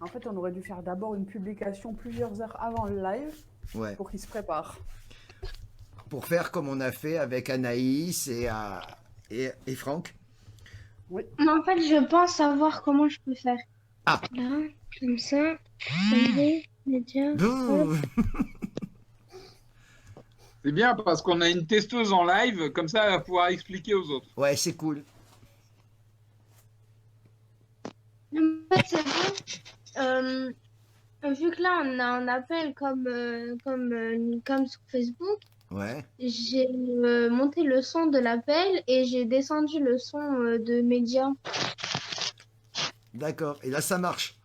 En fait, on aurait dû faire d'abord une publication plusieurs heures avant le live Ouais. pour qu'il se prépare. Pour faire comme on a fait avec Anaïs et Franck. Mais en fait, je pense savoir comment je peux faire. Ah. Là, comme ça. Média. Bouh. C'est bien parce qu'on a une testeuse en live, comme ça elle va pouvoir expliquer aux autres. Ouais, c'est cool. En fait, c'est bon. Vu que là, on a un appel comme sur Facebook, Ouais. j'ai monté le son de l'appel et j'ai descendu le son de média. D'accord. Et là, ça marche.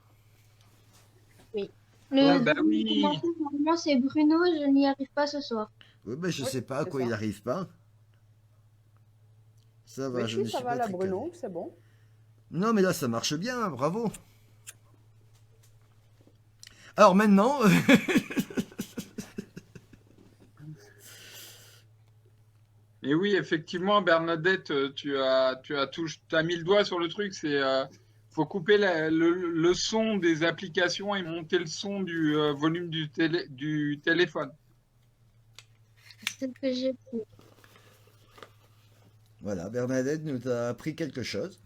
Ah, bah oui. Normalement, c'est Bruno, je n'y arrive pas ce soir. Oui, ben, je Oui, sais pas à c'est quoi ça. il n'arrive pas. Ça va, Mais je si, ne ça suis va pas là, très Bruno, calé. c'est bon. Non, mais là, ça marche bien. Bravo. Alors maintenant, Et oui, effectivement, Bernadette, t'as mis le doigt sur le truc. Faut couper le son des applications et monter le son du volume du téléphone. C'est ce que j'ai fait. voilà, Bernadette nous a appris quelque chose.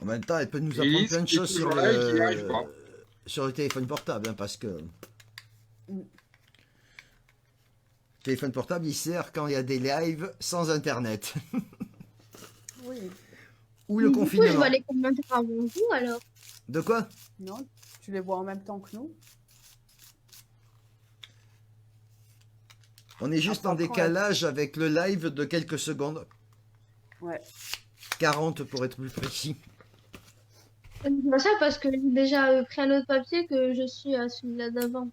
En même temps, elle peut nous apprendre Élise, plein de qui est choses sur toujours là et qui n'y arrive pas. sur le téléphone portable, hein, parce que le Mm. téléphone portable, il sert quand il y a des lives sans internet. Oui. Ou le Du coup, je confinement. vois les commentaires avant vous alors. De quoi? Non, tu les vois en même temps que nous? On est juste en Après, quand décalage avec le live de quelques secondes. Ouais. 40 pour être plus précis. Je vois ça parce que j'ai déjà pris un autre papier que je suis à celui-là d'avant.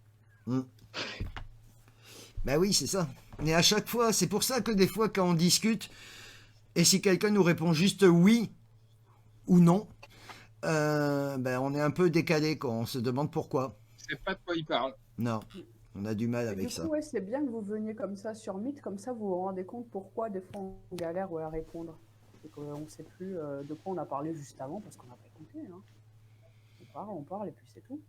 Ben oui, c'est ça. Mais à chaque fois, c'est pour ça que des fois, quand on discute, et si quelqu'un nous répond juste oui ou non, ben on est un peu décalé, quoi. On se demande pourquoi. C'est pas de quoi il parle. Non, on a du mal Et avec du ça. coup, ouais, c'est bien que vous veniez comme ça sur Meet, comme ça vous vous rendez compte pourquoi des fois on galère à répondre. Et qu'on ne sait plus de quoi on a parlé juste avant parce qu'on n'a pas écouté. Hein. On parle et puis c'est tout.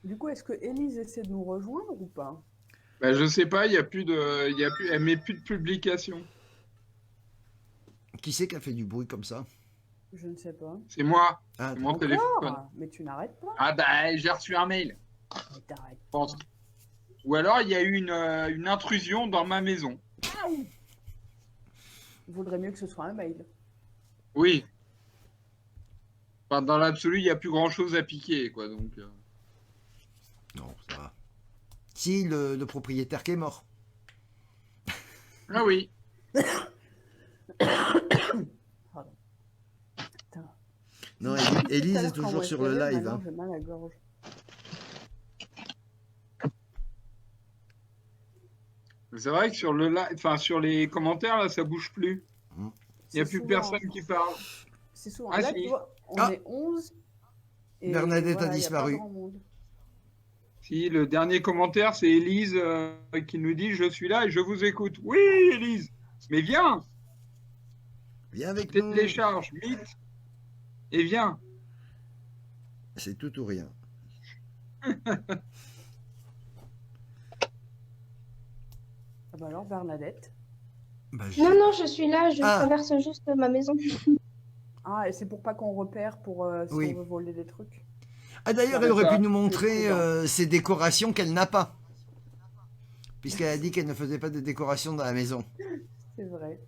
Du coup, est-ce que Élise essaie de nous rejoindre ou pas? Bah, je sais pas, elle met plus de publication. Qui c'est qui a fait du bruit comme ça? Je ne sais pas. C'est moi, Ah, c'est mon Encore? téléphone. Mais tu n'arrêtes pas. Ah bah, j'ai reçu un mail, Mais t'arrêtes je pense. Ou alors, il y a eu une intrusion dans ma maison. pas. Il vaudrait mieux que ce soit un mail. Oui. Enfin, dans l'absolu, il n'y a plus grand-chose à piquer, quoi. Donc, non, ça va. Si, le propriétaire qui est mort. Ah oui. Pardon. Putain. Non, Tout Élise à est l'heure, quand toujours on sur le espérait, live. maintenant, Hein. j'ai mal à la gorge. C'est vrai que sur les commentaires, là, ça bouge plus. Il n'y a C'est plus souvent- personne qui parle. C'est souvent. Ah, Là, si. tu vois, on Ah. est 11. Et Bernadette a voilà, y disparu. pas grand monde. Si, le dernier commentaire, c'est Élise qui nous dit « Je suis là et je vous écoute ». Oui, Élise, mais viens, Viens avec nous. télécharge, vite, et viens. C'est tout ou rien. Ah bah alors, Bernadette. Bah, Non, non, je suis là, je Ah. traverse juste ma maison. Ah, et c'est pour pas qu'on repère pour si Oui. on veut voler des trucs. Ah d'ailleurs, Ça elle va aurait pas. pu nous montrer C'est prudent. ses décorations qu'elle n'a pas. Puisqu'elle a dit qu'elle ne faisait pas de décoration dans la maison. C'est vrai.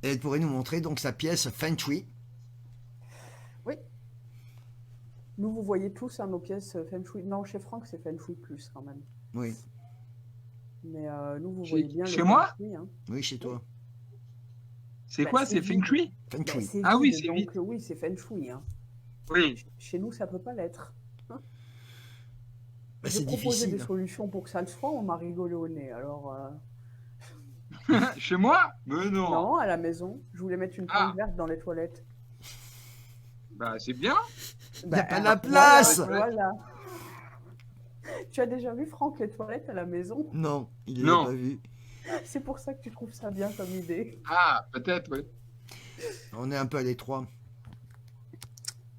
Et elle pourrait nous montrer donc sa pièce Feng Shui. Oui. Nous, vous voyez tous nos pièces Feng Shui. Non, chez Franck, c'est Feng Shui plus quand même. Oui, Mais nous, vous Chez- voyez bien chez le moi Feng Shui. Hein. oui, chez toi. C'est Bah, quoi, c'est c'est Feng vide. Shui? Feng Bah, Shui. c'est Ah oui, vide, c'est donc vide. oui, c'est Feng Shui. Hein. Oui. Chez nous, ça peut pas l'être. Bah, J'ai c'est proposé des difficile. solutions pour que ça le soit, on m'a rigolé au nez. Alors, Chez moi? Mais non. non, à la maison, je voulais mettre une plante Ah. verte dans les toilettes. Bah, c'est bien. Y a pas la voilà, place. Voilà. Tu as déjà vu, Franck, les toilettes à la maison? Non, il Non. l'a pas vu. C'est pour ça que tu trouves ça bien comme idée. Ah, peut-être, oui. On est un peu à l'étroit.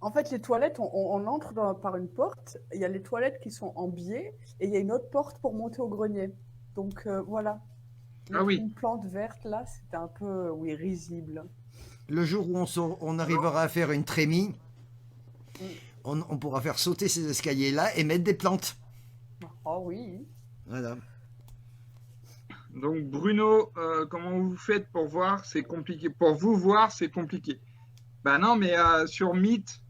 En fait, les toilettes, on entre par une porte. Il y a les toilettes qui sont en biais et il y a une autre porte pour monter au grenier. Donc voilà. Ah Mettre oui. Une plante verte là, c'était un peu, oui, risible. Le jour où on arrivera à faire une trémie, Mm. on pourra faire sauter ces escaliers-là et mettre des plantes. Oh oui. Voilà. Donc, Bruno, comment vous faites pour voir? C'est compliqué. Pour vous voir, c'est compliqué. Bah non, mais sur Meet,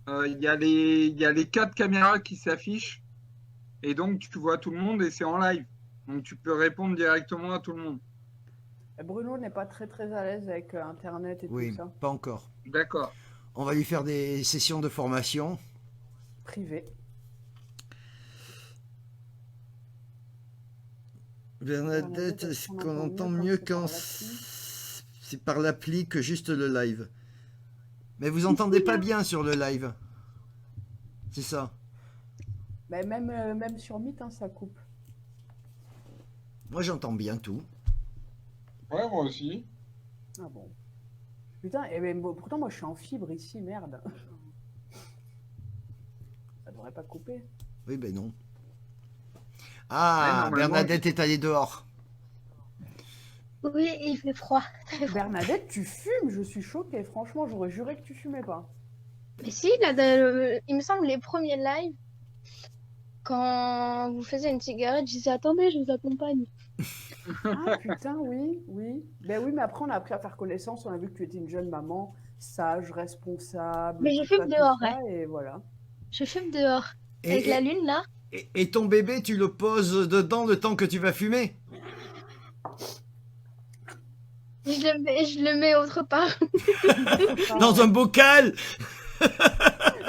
il y a les 4 caméras qui s'affichent. Et donc, tu vois tout le monde et c'est en live. Donc, tu peux répondre directement à tout le monde. Et Bruno n'est pas très très à l'aise avec Internet et Oui, tout ça. pas encore. D'accord. On va lui faire des sessions de formation. Privé. Bernadette, est-ce qu'on entend mieux quand C'est par l'appli que juste le live. Mais vous entendez pas bien sur le live. C'est ça. Mais même sur Meet, hein, ça coupe. Moi j'entends bien tout. Ouais, moi aussi. Ah bon. Putain, et ben, bon, pourtant moi je suis en fibre ici, merde. Ça devrait pas couper. Oui, ben non. Ouais, Ah, normalement, Bernadette est allée dehors. Oui, il fait froid. Bernadette, tu fumes, je suis choquée. Franchement, j'aurais juré que tu fumais pas. Mais si, là, il me semble les premiers lives, quand vous faisiez une cigarette, je disais attendez, je vous accompagne. Ah putain, oui, oui. Ben oui, mais après on a appris à faire connaissance, on a vu que tu étais une jeune maman, sage, responsable, Mais je tout fume ça, tout dehors, ça, et voilà. Je fume dehors. Et, Avec la lune, là. et ton bébé, tu le poses dedans le temps que tu vas fumer? Je le mets autre part. Dans un bocal?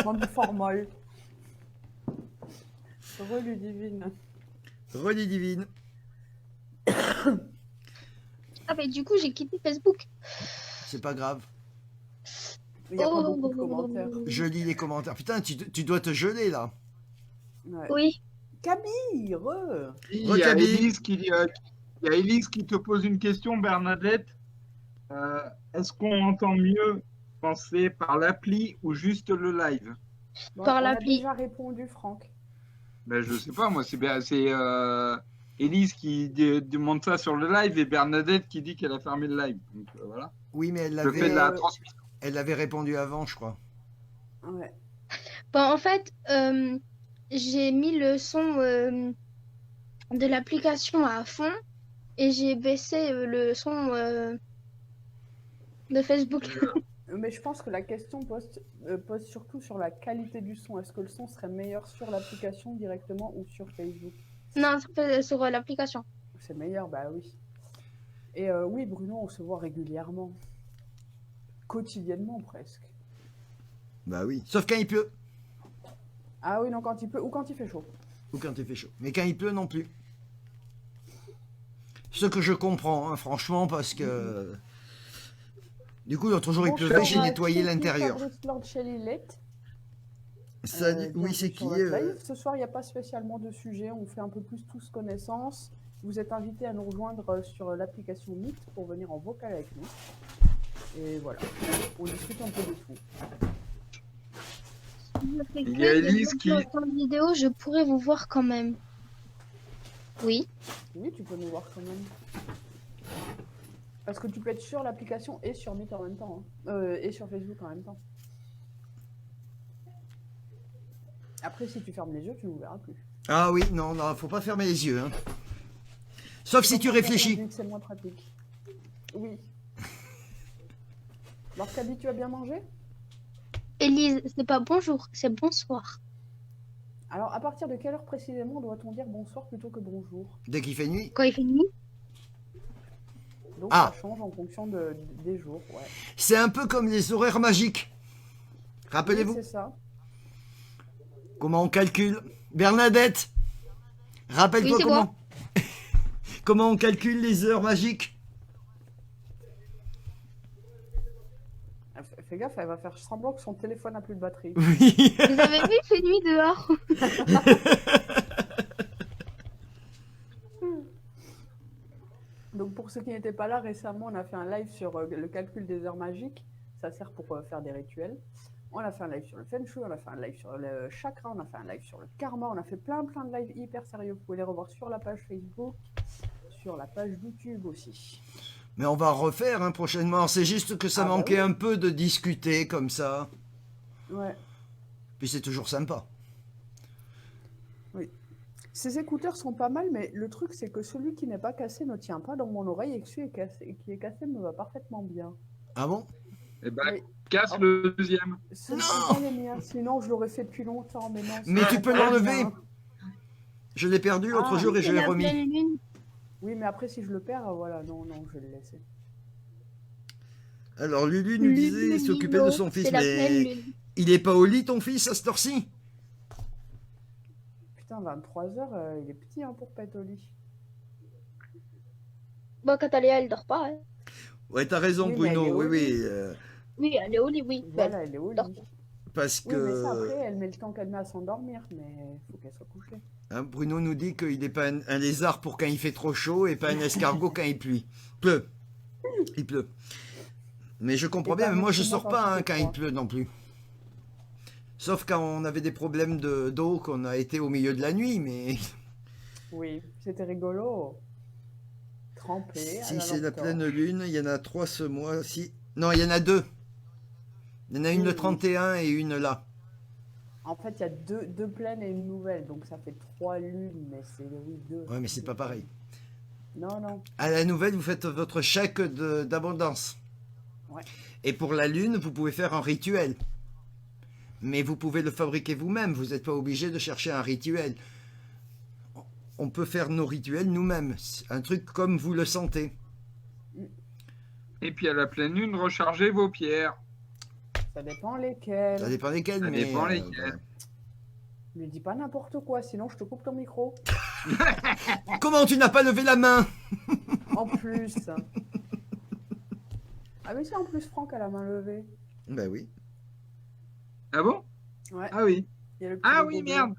Dans du formol. Relu divine. Relis divine. Ah, mais du coup, j'ai quitté Facebook. C'est pas grave. Il n'y a pas Oh. beaucoup de commentaires. Je lis les commentaires. Putain, tu dois te geler là. Ouais. Oui. Camille, Il y a Camille. Il y a Élise qui te pose une question, Bernadette. Est-ce qu'on entend mieux penser par l'appli ou juste le live? Bon, Par on a l'appli. déjà répondu, Franck. Ben, je sais pas, moi, c'est Élise qui demande ça sur le live et Bernadette qui dit qu'elle a fermé le live. Donc voilà. Oui, mais Je fais de la transmission. elle avait répondu avant, je crois. Ouais. Bon, en fait, j'ai mis le son de l'application à fond et j'ai baissé le son de Facebook. Mais je pense que la question pose surtout sur la qualité du son. Est-ce que le son serait meilleur sur l'application directement ou sur Facebook? Non, sur l'application. C'est meilleur, bah oui. Et oui, Bruno, on se voit régulièrement. Quotidiennement presque. Bah oui. Sauf quand il pleut. Ah oui, non, quand il pleut ou quand il fait chaud. Ou quand il fait chaud. Mais quand il pleut non plus. Ce que je comprends, hein, franchement, parce que... Du coup, l'autre jour, il Bonjour pleuvait, j'ai à nettoyé Tracy, l'intérieur. Fabrice Lord Shelley Lett. Salut, oui, Bienvenue c'est sur qui notre live. Ce soir, il n'y a pas spécialement de sujet. On fait un peu plus tous connaissance. Vous êtes invités à nous rejoindre sur l'application Meet pour venir en vocal avec nous. Et voilà, on discute un peu de tout. Il y a Élise qui- Dans la vidéo, je pourrais vous voir quand même. Oui. Oui, tu peux nous voir quand même. Parce que tu peux être sur l'application et sur Meet en même temps. Hein. Et sur Facebook en même temps. Après, si tu fermes les yeux, tu ne nous verras plus. Ah oui, non, non, faut pas fermer les yeux. Hein. Sauf si tu réfléchis. C'est moins pratique. Oui. Alors, Kaby, tu as bien mangé? Élise, c'est pas bonjour, c'est bonsoir. Alors, à partir de quelle heure précisément doit-on dire bonsoir plutôt que bonjour? Dès qu'il fait nuit. Quand il fait nuit. Donc, Ah. ça change en fonction des jours, ouais. C'est un peu comme les horaires magiques. Rappelez-vous Oui, c'est ça. comment on calcule. Bernadette, rappelle-toi Oui, c'est comment... comment on calcule les heures magiques. Fais gaffe, elle va faire semblant que son téléphone n'a plus de batterie. Oui. Vous avez vu, il fait nuit dehors. Donc pour ceux qui n'étaient pas là, récemment, on a fait un live sur le calcul des heures magiques. Ça sert pour faire des rituels. On a fait un live sur le Feng Shui, on a fait un live sur le chakra, on a fait un live sur le karma, on a fait plein de lives hyper sérieux. Vous pouvez les revoir sur la page Facebook, sur la page YouTube aussi. Mais on va refaire hein, prochainement. C'est juste que ça Ah bah manquait oui. un peu de discuter comme ça. Ouais. Puis c'est toujours sympa. Ces écouteurs sont pas mal, mais le truc c'est que celui qui n'est pas cassé ne tient pas dans mon oreille et que celui qui est cassé me va parfaitement bien. Ah bon? Eh ben, Oui. casse le deuxième. Ce ne Non. sont pas les miens, sinon je l'aurais fait depuis longtemps, mais non. Mais c'est tu peux pas l'enlever. bien. Je l'ai perdu l'autre Ah, jour et je C'est l'ai la remis. pleine lune. Oui, mais après si je le perds, voilà, non, je vais le laisser. Alors Lulu nous disait s'occuper de son fils, C'est la pleine mais lune. il est pas au lit ton fils à cette heure-ci? Putain, 23h, il est petit hein, pour pas être au lit. Bon, Cataléa, elle dort pas. Hein. Ouais, t'as raison, Oui, mais elle est Bruno. au Oui, lit. oui. Oui, elle est au lit, oui. Voilà, elle est au lit. dort. Parce Oui, mais ça, que après, elle met le temps qu'elle met à s'endormir, mais il faut qu'elle soit couchée. hein, Bruno nous dit qu'il n'est pas un lézard pour quand il fait trop chaud et pas un escargot quand il pleut. Il pleut. Mais je comprends Et bien, pas mais moi je effectivement sors pas quand il hein, fait quand il froid. pleut non plus. Sauf quand on avait des problèmes d'eau, qu'on a été au milieu de la nuit, mais Oui, c'était rigolo. Trempé à si la c'est la lampe pleine torche. lune, il y en a 3 ce mois-ci. Non, il y en a 2. Il y en a une Oui, le oui. 31 et une là. En fait, il y a deux pleines et une nouvelle, donc ça fait 3 lunes, mais c'est oui, deux. Ouais, mais c'est pas pareil. Non, non. À la nouvelle, vous faites votre chèque d'abondance. Ouais. Et pour la lune, vous pouvez faire un rituel. Mais vous pouvez le fabriquer vous-même. Vous n'êtes pas obligé de chercher un rituel. On peut faire nos rituels nous-mêmes. Un truc comme vous le sentez. Et puis à la pleine lune, rechargez vos pierres. Ça dépend lesquelles. Ça dépend desquels, Ça mais... dépend lesquels. Ne dis pas n'importe quoi, sinon je te coupe ton micro. Comment tu n'as pas levé la main? En plus. Ah mais c'est en plus Franck a la main levée. Ben oui. Ah bon? Ouais. Ah oui. Il y a le petit Ah logo oui, bleu. merde.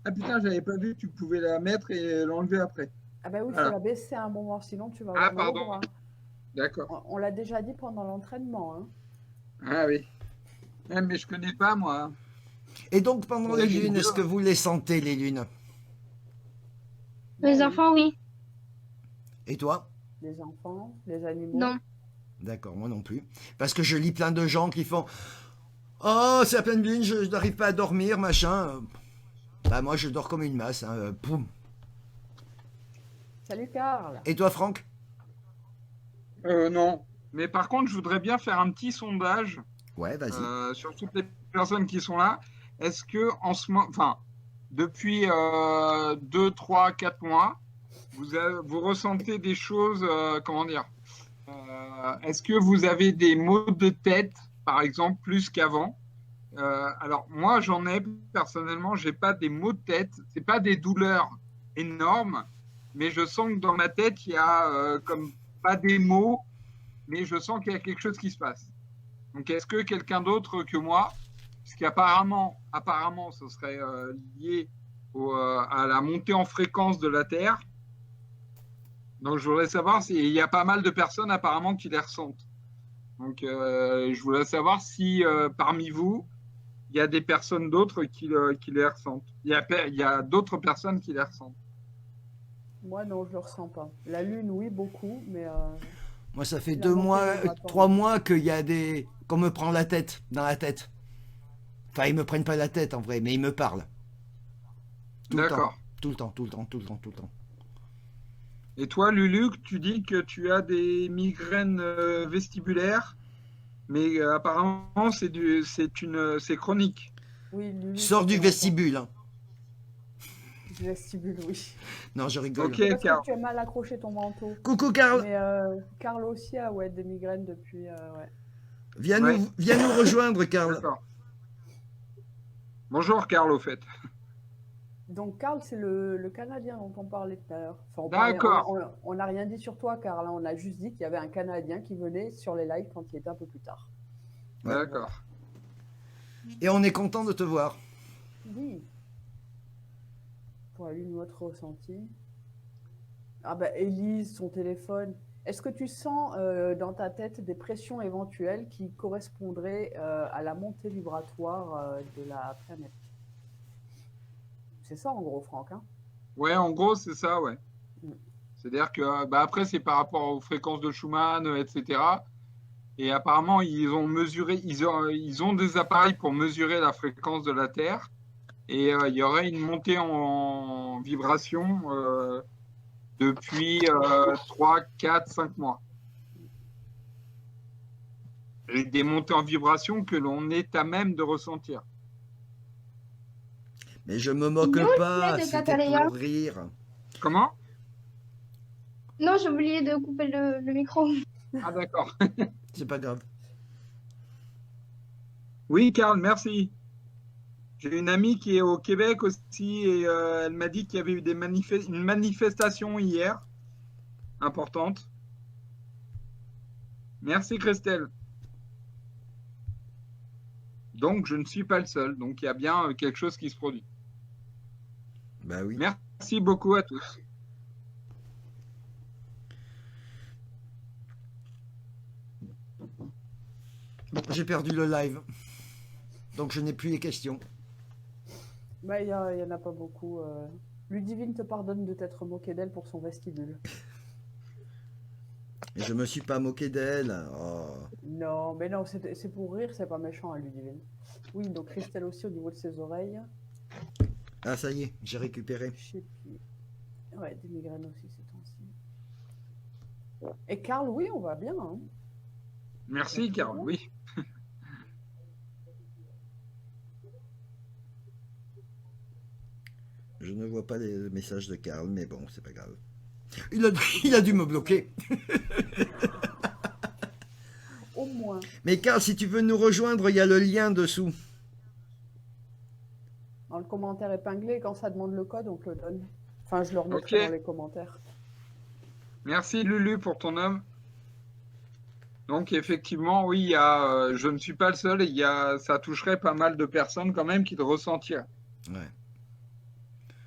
Ah putain, j'avais pas vu, tu pouvais la mettre et l'enlever après. Ah bah oui, il Voilà. faut la baisser à un moment, sinon tu vas Ah, avoir mal au pardon. bras. D'accord. On l'a déjà dit pendant l'entraînement. Hein. Ah oui. Mais je connais pas, moi. Et donc, pendant Ouais, les j'ai lunes, bien. est-ce que vous les sentez, les lunes? Les enfants, oui. Et toi? Les enfants, les animaux. Non. D'accord, moi non plus. Parce que je lis plein de gens qui font oh, c'est la pleine lune, je n'arrive pas à dormir, machin. Bah, moi, je dors comme une masse. Hein. Poum. Salut Karl. Et toi, Franck? Non. Mais par contre, je voudrais bien faire un petit sondage Ouais, vas-y. sur toutes les personnes qui sont là. Est-ce que en ce moment, enfin, depuis 2, 3, 4 mois, vous ressentez des choses, comment dire, est-ce que vous avez des maux de tête, par exemple, plus qu'avant? Alors moi, j'en ai personnellement, j'ai pas des maux de tête, c'est pas des douleurs énormes, mais je sens que dans ma tête, il y a comme pas des mots, mais je sens qu'il y a quelque chose qui se passe. Donc, est-ce que quelqu'un d'autre que moi, parce qu'apparemment, ce serait lié à la montée en fréquence de la Terre. Donc, je voudrais savoir s'il y a pas mal de personnes apparemment qui les ressentent. Donc, je voudrais savoir si parmi vous, il y a des personnes d'autres qui les ressentent. Il y a d'autres personnes qui les ressentent. Moi non, je le ressens pas. La lune, oui, beaucoup, mais Moi, ça fait la 2 montée mois, vibratoire. 3 mois qu'il y a des... qu'on me prend la tête, dans la tête. Enfin, ils me prennent pas la tête, en vrai, mais ils me parlent. Tout le temps. D'accord. Tout le temps, tout le temps, tout le temps, tout le temps. Et toi, Lulu, tu dis que tu as des migraines vestibulaires, mais apparemment, c'est chronique. oui, Lulu, Sors ça du fait vestibule. Hein. longtemps. Du vestibule, oui. Non, je rigole. Ok, Parce Karl. que tu as mal accroché ton manteau. Coucou, Karl. Mais Karl aussi a ouais, des migraines depuis. Ouais. Viens, Ouais. viens nous rejoindre, Karl. D'accord. Bonjour, Karl, au fait. Donc Karl, c'est le Canadien dont on parlait tout à l'heure. Enfin, D'accord. on n'a rien dit sur toi, Karl. Hein. On a juste dit qu'il y avait un Canadien qui venait sur les lives quand il était un peu plus tard. Ouais. D'accord. Et on est content de te voir. Oui. Pour aller notre ressenti. Ah bah Élise, son téléphone. Est-ce que tu sens dans ta tête des pressions éventuelles qui correspondraient à la montée vibratoire de la planète? C'est ça en gros, Franck. Hein. Ouais, en gros, c'est ça, ouais. Mm. C'est-à-dire que, bah, après, c'est par rapport aux fréquences de Schumann, etc. Et apparemment, ils ont mesuré, ils ont des appareils pour mesurer la fréquence de la Terre. Et il y aurait une montée en vibration depuis 3, 4, 5 mois. Et des montées en vibration que l'on est à même de ressentir. Mais je me moque Nous, pas, de c'était Catalina. pour rire. Comment? Non, j'ai oublié de couper le micro. Ah, d'accord. C'est pas grave. Oui, Karl, merci. J'ai une amie qui est au Québec aussi et elle m'a dit qu'il y avait eu une manifestation hier, importante. Merci Christelle. Donc, je ne suis pas le seul. Donc, il y a bien quelque chose qui se produit. Bah oui. Merci beaucoup à tous. Bon, j'ai perdu le live. Donc je n'ai plus les questions. Bah, il y en a pas beaucoup. Ludivine te pardonne de t'être moqué d'elle pour son vestibule. Et je me suis pas moqué d'elle. Oh. Non, mais non, c'est pour rire, c'est pas méchant, hein, Ludivine. Oui, donc Christelle aussi au niveau de ses oreilles. Ah ça y est, j'ai récupéré. Je sais plus. Ouais, des migraines aussi ces temps-ci. Et Karl, oui, on va bien. Hein. Merci, Carole. Oui. Je ne vois pas les messages de Karl, mais bon, c'est pas grave. Il a dû me bloquer. Au moins. Mais Karl, si tu veux nous rejoindre, il y a le lien dessous. Dans le commentaire épinglé, quand ça demande le code, on te le donne. Enfin, je le remettrai dans les commentaires. Merci Lulu pour ton homme. Donc effectivement, oui, il y a, je ne suis pas le seul, et ça toucherait pas mal de personnes quand même qui le ressentiraient. Ouais.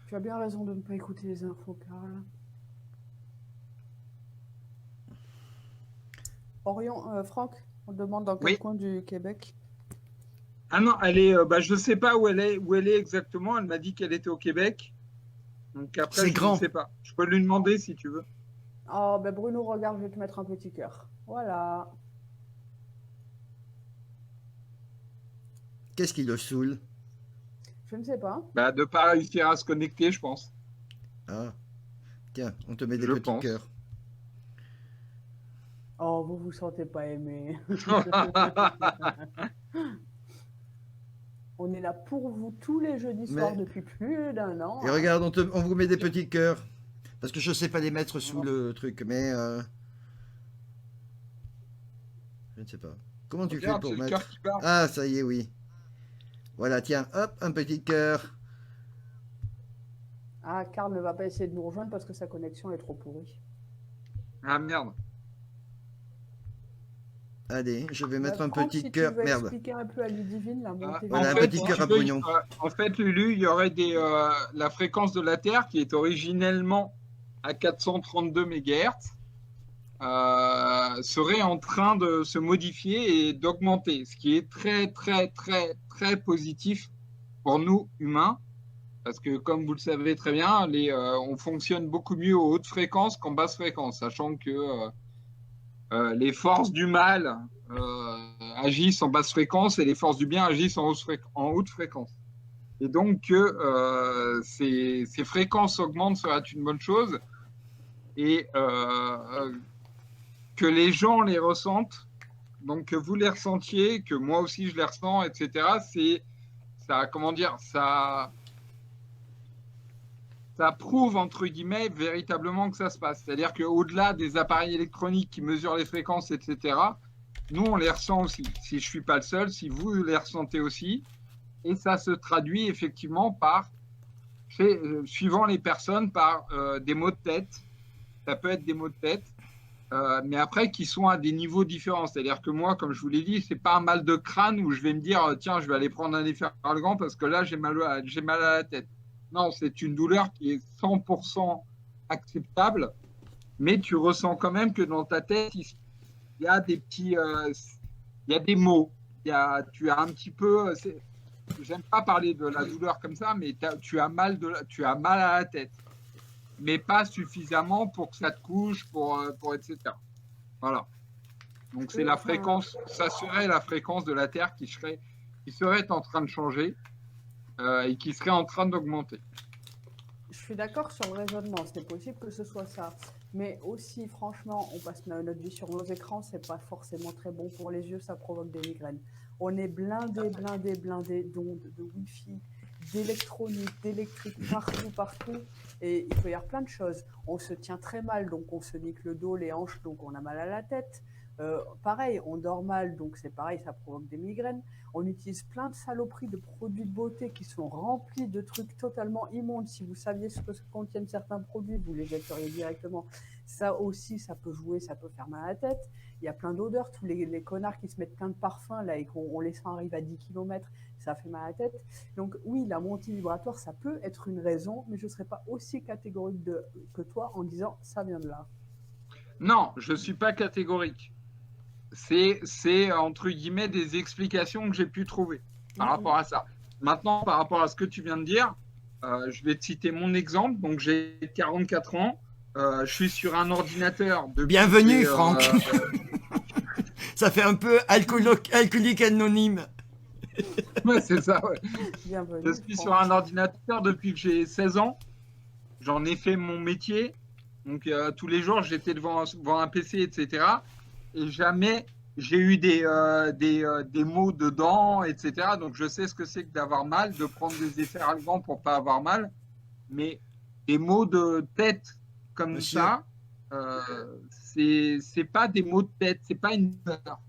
Tu as bien raison de ne pas écouter les infos, Karl. Orion, Franck, on te demande dans quel coin du Québec? Ah non, elle est, je ne sais pas où elle est exactement. Elle m'a dit qu'elle était au Québec. Donc après, je ne sais pas. Je peux lui demander si tu veux. Oh, ben Bruno, regarde, je vais te mettre un petit cœur. Voilà. Qu'est-ce qui le saoule? Je ne sais pas. De ne pas réussir à se connecter, je pense. Ah, tiens, on te met des petits cœurs. Oh, vous vous sentez pas aimé. On est là pour vous tous les jeudis soirs depuis plus d'un an. Et regarde, on vous met des petits cœurs. Parce que je sais pas les mettre sous le truc, mais... Je ne sais pas. Comment tu fais pour mettre... Ah, ça y est, oui. Voilà, tiens, hop, un petit cœur. Ah, Karl ne va pas essayer de nous rejoindre parce que sa connexion est trop pourrie. Ah, merde. Allez, je vais mettre un petit cœur. Merde. Expliquer un peu à Ludivine la montée. Voilà, un petit cœur à pognon. En fait, Lulu, il y aurait la fréquence de la Terre qui est originellement à 432 MHz serait en train de se modifier et d'augmenter, ce qui est très, très, très, très positif pour nous, humains, parce que, comme vous le savez très bien, on fonctionne beaucoup mieux aux hautes fréquences qu'en basse fréquence, sachant que les forces du mal agissent en basse fréquence et les forces du bien agissent en haute fréquence. Et donc, que ces fréquences augmentent serait une bonne chose et que les gens les ressentent, donc que vous les ressentiez, que moi aussi je les ressens, etc. Ça prouve, entre guillemets, véritablement que ça se passe. C'est-à-dire qu'au-delà des appareils électroniques qui mesurent les fréquences, etc., nous, on les ressent aussi. Si je ne suis pas le seul, si vous les ressentez aussi. Et ça se traduit effectivement suivant les personnes, par des maux de tête. Ça peut être des maux de tête, mais après, qui sont à des niveaux différents. C'est-à-dire que moi, comme je vous l'ai dit, ce n'est pas un mal de crâne où je vais me dire, tiens, je vais aller prendre un efferalgan parce que là, j'ai mal à la tête. Non, c'est une douleur qui est 100% acceptable, mais tu ressens quand même que dans ta tête, il y a des petits... il y a des mots. Tu as un petit peu... J'aime pas parler de la douleur comme ça, mais tu as mal à la tête. Mais pas suffisamment pour que ça te couche, pour etc. Voilà. Donc c'est la fréquence, ça serait la fréquence de la Terre qui serait en train de changer. Et qui serait en train d'augmenter. Je suis d'accord sur le raisonnement, c'est possible que ce soit ça. Mais aussi, franchement, on passe notre vie sur nos écrans, c'est pas forcément très bon pour les yeux, ça provoque des migraines. On est blindé d'ondes, de Wi-Fi, d'électronique, d'électrique, partout. Et il peut y avoir plein de choses. On se tient très mal, donc on se nique le dos, les hanches, donc on a mal à la tête. Pareil, on dort mal, donc c'est pareil, ça provoque des migraines. On utilise plein de saloperies de produits de beauté qui sont remplis de trucs totalement immondes. Si vous saviez ce que contiennent certains produits, vous les jetteriez directement. Ça aussi, ça peut jouer, ça peut faire mal à la tête. Il y a plein d'odeurs. Tous les connards qui se mettent plein de parfums là, et qu'on les sent arriver à 10 km, ça fait mal à la tête. Donc oui, la montée vibratoire, ça peut être une raison, mais je ne serais pas aussi catégorique que toi en disant ça vient de là. Non, je ne suis pas catégorique. C'est entre guillemets des explications que j'ai pu trouver par rapport à ça. Maintenant, par rapport à ce que tu viens de dire, je vais te citer mon exemple. Donc, j'ai 44 ans. Je suis sur un ordinateur depuis... Bienvenue, Franck. Ça fait un peu alcoolique anonyme. Ouais, c'est ça, ouais. Bienvenue, Je suis Franck. sur un ordinateur depuis que j'ai 16 ans. J'en ai fait mon métier. Donc, tous les jours, j'étais devant un PC, etc. Et jamais j'ai eu des maux de dents, etc. Donc, je sais ce que c'est que d'avoir mal, de prendre des efferalgans pour pas avoir mal. Mais des maux de tête comme Monsieur. ça, c'est pas des maux de tête, c'est pas une peur.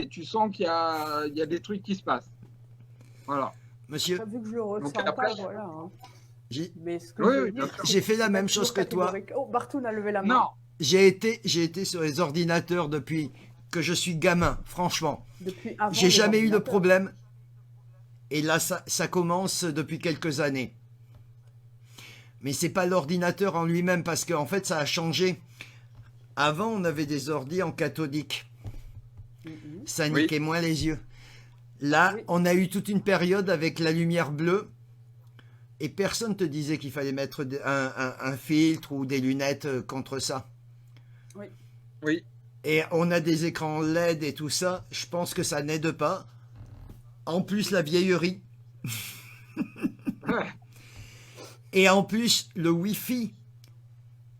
Tu sens qu'il y a des trucs qui se passent. Voilà. Monsieur, Vu que je le ressens après, pas, voilà. Hein. j'ai Mais ce que Oui, je veux oui, bien dire, sûr. c'est J'ai fait que la c'est même pas chose que toujours toi. catégorique. Oh, Bartoun a levé la main. Non, j'ai été sur les ordinateurs depuis que je suis gamin, franchement. Depuis avant J'ai les jamais eu de ordinateurs. problème. Et là, ça commence depuis quelques années. Mais c'est pas l'ordinateur en lui-même, parce qu'en fait, ça a changé. Avant, on avait des ordis en cathodique. Mhm. Ça Oui. niquait moins les yeux. Là, Oui. on a eu toute une période avec la lumière bleue. Et personne te disait qu'il fallait mettre un filtre ou des lunettes contre ça. oui. Et on a des écrans LED et tout ça. Je pense que ça n'aide pas. En plus, la vieillerie. Et en plus, le Wi-Fi.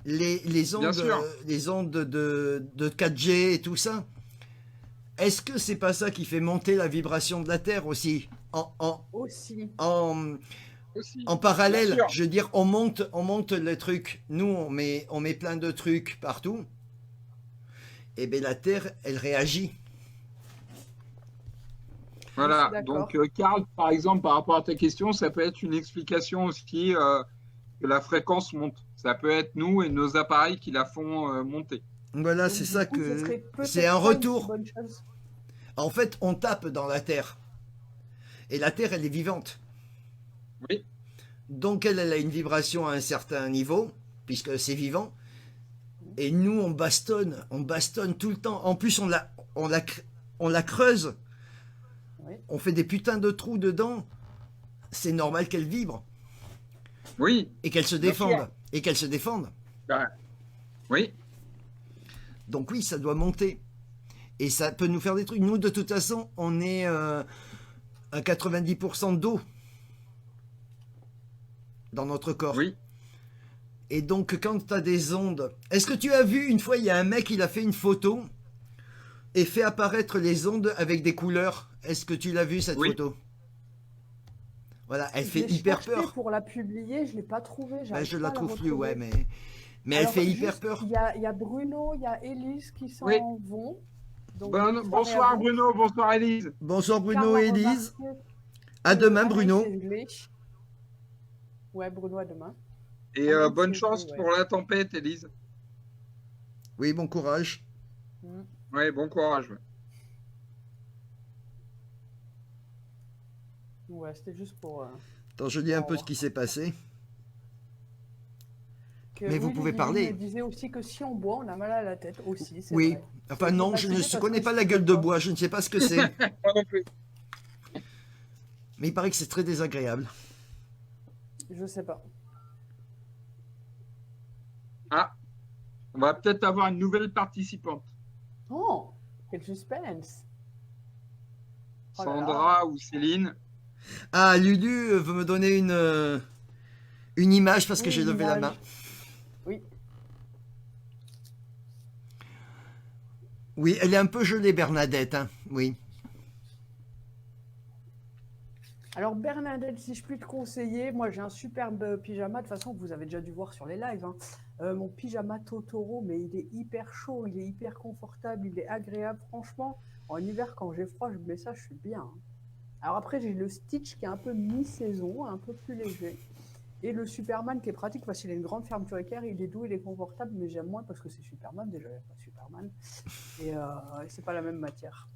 Les ondes, sûr. les ondes de 4G et tout ça. Est-ce que c'est pas ça qui fait monter la vibration de la Terre aussi Aussi. Aussi. en parallèle, Bien sûr. je veux dire, on monte les trucs. Nous, on met plein de trucs partout. Et bien la Terre, elle réagit. Voilà, Je suis d'accord. donc Karl, par exemple, par rapport à ta question, ça peut être une explication aussi que la fréquence monte. Ça peut être nous et nos appareils qui la font monter. Voilà, Donc, c'est du ça coup, ce que serait peut-être c'est un pas une si retour. bonne chose. En fait, on tape dans la Terre. Et la Terre, elle est vivante. Oui, Donc elle a une vibration à un certain niveau, puisque c'est vivant. Et nous, on bastonne tout le temps. En plus, on la creuse. Oui. On fait des putains de trous dedans. C'est normal qu'elle vibre. oui, Et qu'elle se Bien défende. sûr. Et qu'elle se défende. bah, oui, Donc oui, ça doit monter. Et ça peut nous faire des trucs. Nous, de toute façon, on est à 90% d'eau dans notre corps. oui. Et donc, quand tu as des ondes... Est-ce que tu as vu, une fois, il y a un mec, il a fait une photo et fait apparaître les ondes avec des couleurs. Est-ce que tu l'as vu, cette Oui. photo? Voilà, elle Je fait l'ai hyper cherché peur. pour la publier, je l'ai pas trouvée. Ben, j'arrive je pas la à trouve plus, retrouver. ouais, mais elle Alors, fait hyper juste, peur. Il y a Bruno, il y a Élise qui s'en Oui. vont. Donc, Bon- bonne soirée à bonsoir vous. Bruno, bonsoir Elise. Bonsoir Karl Bruno a et Elise. remarqué À que demain, Anaïs Bruno. est glitch. Ouais, Bruno, à demain. Et Ah, bonne c'est chance ok, ouais. pour la tempête, Elise. Oui, bon courage. Mm. Ouais, bon courage. Ouais. Ouais, c'était juste pour. Attends, je dis un peu ce qui s'est passé. Mais vous pouvez Ludivine parler. me disait aussi que si on boit, on a mal à la tête aussi. C'est Oui. vrai. Enfin, C'est non, pas je sujet ne parce connais que pas je la sais gueule de pas. bois. Je ne sais pas ce que c'est. Moi non plus. Mais il paraît que c'est très désagréable. Je sais pas. Ah, on va peut-être avoir une nouvelle participante. Oh, quel suspense. Oh là là. Sandra ou Céline. Ah, Lulu veut me donner une image parce que Oui, j'ai une levé la image. main. Oui. Oui, elle est un peu gelée, Bernadette. Hein. Oui. Alors Bernadette, si je puis te conseiller, moi j'ai un superbe pyjama, de toute façon que vous avez déjà dû voir sur les lives, hein. Mon pyjama Totoro, mais il est hyper chaud, il est hyper confortable, il est agréable, franchement. En hiver, quand j'ai froid, je mets ça, je suis bien, hein. Alors après, j'ai le Stitch qui est un peu mi-saison, un peu plus léger. Et le Superman qui est pratique parce qu'il a une grande fermeture équerre, il est doux, il est confortable, mais j'aime moins parce que c'est Superman, déjà il n'y a pas Superman. Et c'est pas la même matière.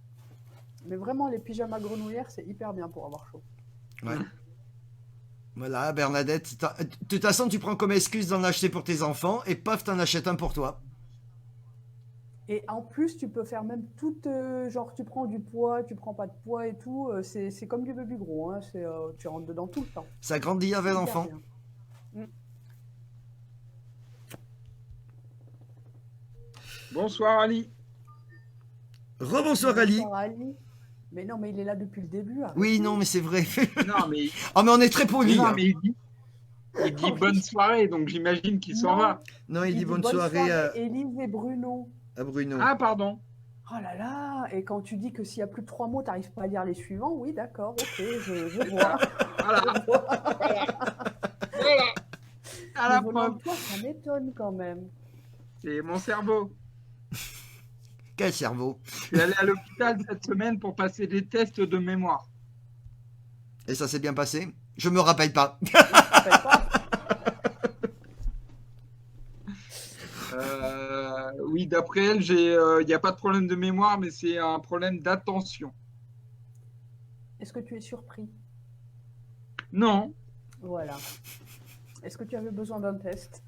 Mais vraiment, les pyjamas grenouillères, c'est hyper bien pour avoir chaud. Ouais. Voilà, Bernadette. De toute façon, tu prends comme excuse d'en acheter pour tes enfants et paf, t'en achètes un pour toi. Et en plus, tu peux faire même tout, genre tu prends du poids, tu prends pas de poids et tout, c'est comme du baby gros, hein, tu rentres dedans tout le temps. Ça grandit avec Hyper l'enfant. bien. Bonsoir Ali. Rebonsoir Ali. Bonsoir, Ali. Mais non, mais il est là depuis le début. arrête. Oui, non, mais c'est vrai. Non, mais, Oh, mais on est très polis. non, Hein. mais il dit bonne soirée, donc j'imagine qu'il s'en Non, va. Non, il dit bonne soirée Élise et Bruno. à Bruno. Ah, pardon. Oh là là, et quand tu dis que s'il y a plus de 3 mots, tu n'arrives pas à lire les suivants, oui, d'accord, ok, je vois. Voilà. À la Mais venant preuve, de toi, ça m'étonne quand même. c'est mon cerveau. Quel cerveau. Je suis allé à l'hôpital cette semaine pour passer des tests de mémoire. Et ça s'est bien passé? Je me rappelle pas. Je te rappelle pas. Oui, d'après elle, il n'y a pas de problème de mémoire, mais c'est un problème d'attention. Est-ce que tu es surpris? Non. Voilà. Est-ce que tu avais besoin d'un test?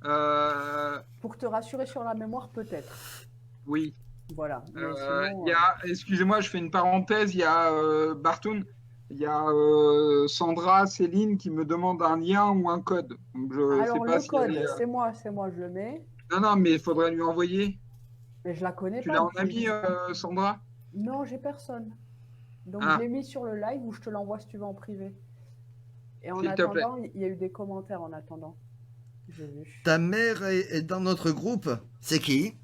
Euh, Pour te rassurer sur la mémoire, peut-être. oui. Voilà. Mais Il y a, excusez-moi, je fais une parenthèse. Il y a Bartoun, il y a Sandra, Céline qui me demande un lien ou un code. Donc je sais alors, pas le si code, elle est, c'est moi, je le mets. Non, non, mais il faudrait lui envoyer. Mais je la connais Tu pas. l'as en donc ami, Sandra? Non, j'ai personne. Donc, Ah. je l'ai mis sur le live ou je te l'envoie si tu veux en privé. Et en S'il te plaît. attendant, il y a eu des commentaires en attendant. J'ai vu. Ta mère est dans notre groupe. C'est qui?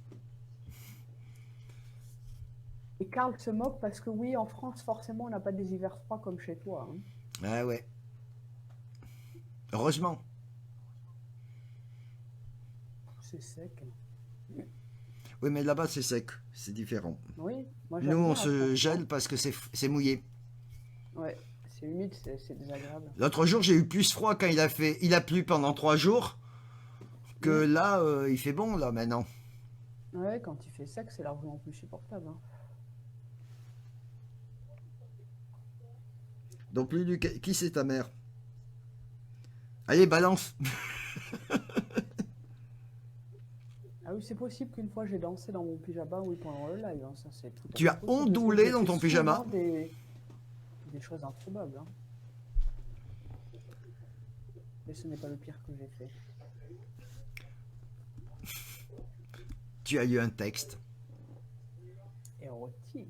Et Karl se moque parce que oui, en France, forcément, on n'a pas des hivers froids comme chez toi, hein. Ah ouais. Heureusement. C'est sec. Oui, mais là-bas, c'est sec. C'est différent. Oui, moi Nous, j'aime on bien, se franchement. gèle parce que c'est mouillé. Ouais, c'est humide, c'est désagréable. L'autre jour, j'ai eu plus froid quand il a plu pendant 3 jours que là, il fait bon, là, maintenant. Ouais, quand il fait sec, c'est largement plus supportable, hein. Donc, Lulu, qui c'est ta mère? Allez, balance. Ah oui, c'est possible qu'une fois j'ai dansé dans mon pyjama, oui, pendant le live, hein. Ça, c'est tout à Tu fait as possible, parce que ondulé je dans fais ton souvent pyjama? Des choses improbables, hein. Mais ce n'est pas le pire que j'ai fait. Tu as eu un texte. Érotique.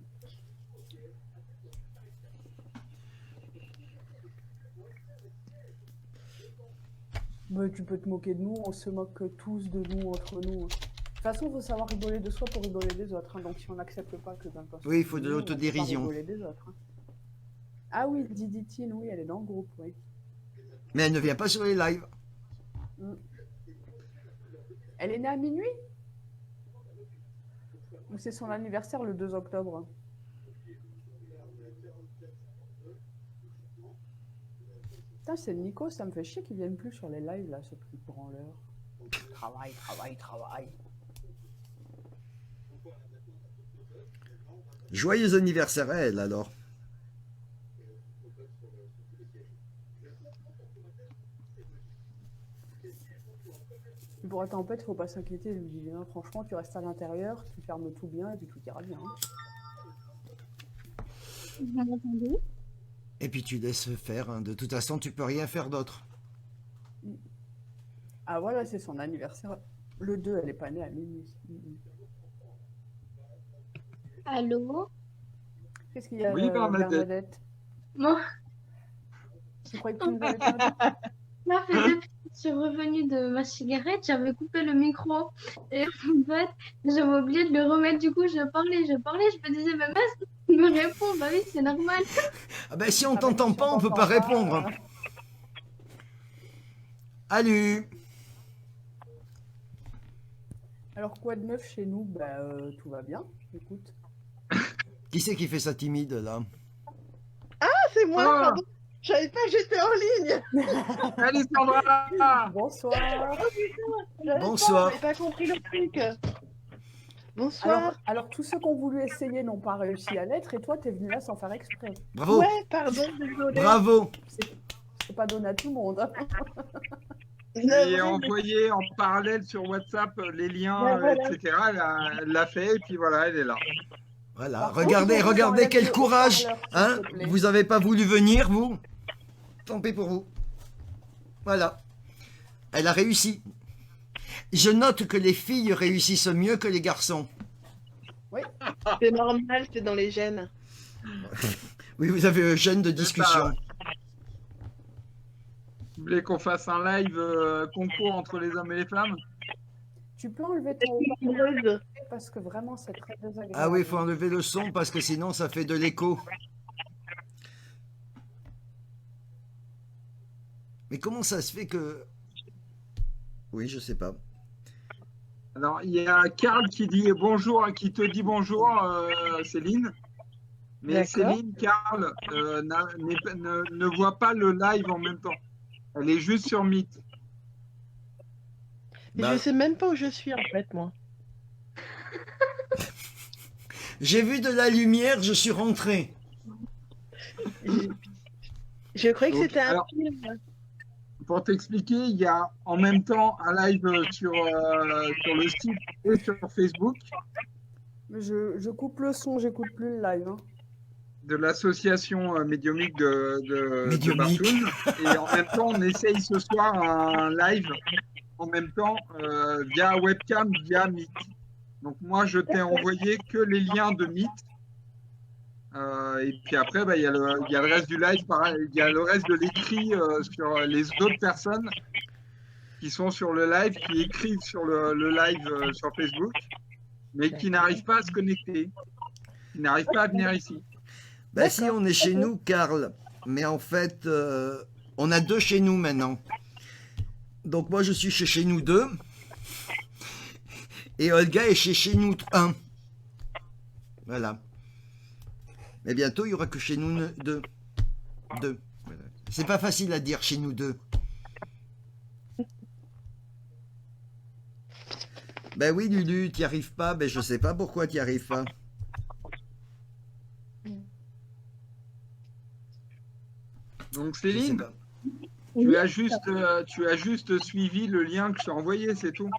Mais tu peux te moquer de nous, on se moque tous de nous, entre nous, hein. De toute façon, il faut savoir rigoler de soi pour rigoler des autres, hein. Donc si on n'accepte pas que quelqu'un se Oui, il moque faut de nous, on peut pas l'autodérision. rigoler des autres, hein. Ah oui, Diditine, oui, elle est dans le groupe, oui. Mais elle ne vient pas sur les lives. Elle est née à minuit? Ou c'est son anniversaire le 2 octobre? Putain, c'est Nico, ça me fait chier qu'ils viennent plus sur les lives, là, ce petit branleur. Travail, travail, travail. Joyeux anniversaire à elle, alors. Pour la tempête, faut pas s'inquiéter, je lui dis bien, franchement, tu restes à l'intérieur, tu fermes tout bien et puis tout ira bien, hein. Vous m'entendez? Et puis tu laisses faire. Hein. De toute façon, tu peux rien faire d'autre. Ah voilà, c'est son anniversaire. Le 2, elle est pas née à minuit. Allô? Qu'est-ce qu'il y a, Oui, Bernadette. Bernadette? Moi? Tu croyais que tu nous avais perdu? là, fait depuis que je suis revenue de ma cigarette, j'avais coupé le micro. Et en fait, j'avais oublié de le remettre. Du coup, je parlais. Je me disais, mais mince, il me répond. Bah oui, c'est normal. Ah ben si on Ah bah, t'entend si pas, on peut t'entend pas répondre. Allô. Alors, quoi de neuf chez nous? Tout va bien. Écoute. Qui c'est qui fait ça timide là? Ah, c'est moi, Ah. pardon. Je savais pas que j'étais en ligne. Salut Sandra. Bonsoir. J'avais Bonsoir. pas compris le truc. Bonsoir. Alors, tous ceux qui ont voulu essayer n'ont pas réussi à l'être, et toi, t'es venu là sans faire exprès. Bravo. Ouais, pardon, désolé. Bravo. C'est pas donné à tout le monde. Et envoyé en parallèle sur WhatsApp les liens, Ouais, voilà. etc. Elle l'a fait et puis voilà, elle est là. Voilà, Par contre, regardez, je vous regardez enlève quel le courage, haut-parleur, s'il hein? te plaît. Vous avez pas voulu venir, vous? Tant pis pour vous. Voilà. Elle a réussi. Je note que les filles réussissent mieux que les garçons. C'est normal, c'est dans les gènes. Oui, vous avez un gène de ça. discussion. Vous voulez qu'on fasse un live concours entre les hommes et les femmes? Tu peux enlever ton haut-parleur Heureuse. parce que vraiment, c'est très désagréable. Ah oui, il faut enlever le son parce que sinon ça fait de l'écho. Mais comment ça se fait que... Oui, je sais pas. Alors, il y a Karl qui dit bonjour, qui te dit bonjour, Céline. Mais D'accord. Céline, Karl ne voit pas le live en même temps. Elle est juste sur Meet. Mais Bah, je sais même pas où je suis en fait, moi. j'ai vu de la lumière, je suis rentré. Je croyais que Donc, c'était un alors- film. Pour t'expliquer, il y a en même temps un live sur le site et sur Facebook Mais je coupe le son, j'écoute plus le live. Hein. de l'association médiumique de Médiumique. Bartoun. Et en même temps, on essaye ce soir un live en même temps via webcam, via Meet. Donc moi, je t'ai envoyé que les liens de Meet. Et puis après, bah, il y a le reste du live, pareil, il y a le reste de l'écrit sur les autres personnes qui sont sur le live, qui écrivent sur le live sur Facebook, mais qui n'arrivent pas à se connecter, qui n'arrivent pas à venir ici. Ben si, on est chez nous, Karl. Mais en fait, on a deux chez nous maintenant. Donc moi, je suis chez nous 2. Et Olga est chez nous 1. Voilà. Mais bientôt, il y aura que chez nous 2. Voilà. C'est pas facile à dire chez nous 2. Ben oui, Lulu, t'y arrives pas. Ben je sais pas pourquoi t'y arrives pas. Donc Je sais Céline, pas. tu as juste suivi le lien que je t'ai envoyé, c'est tout.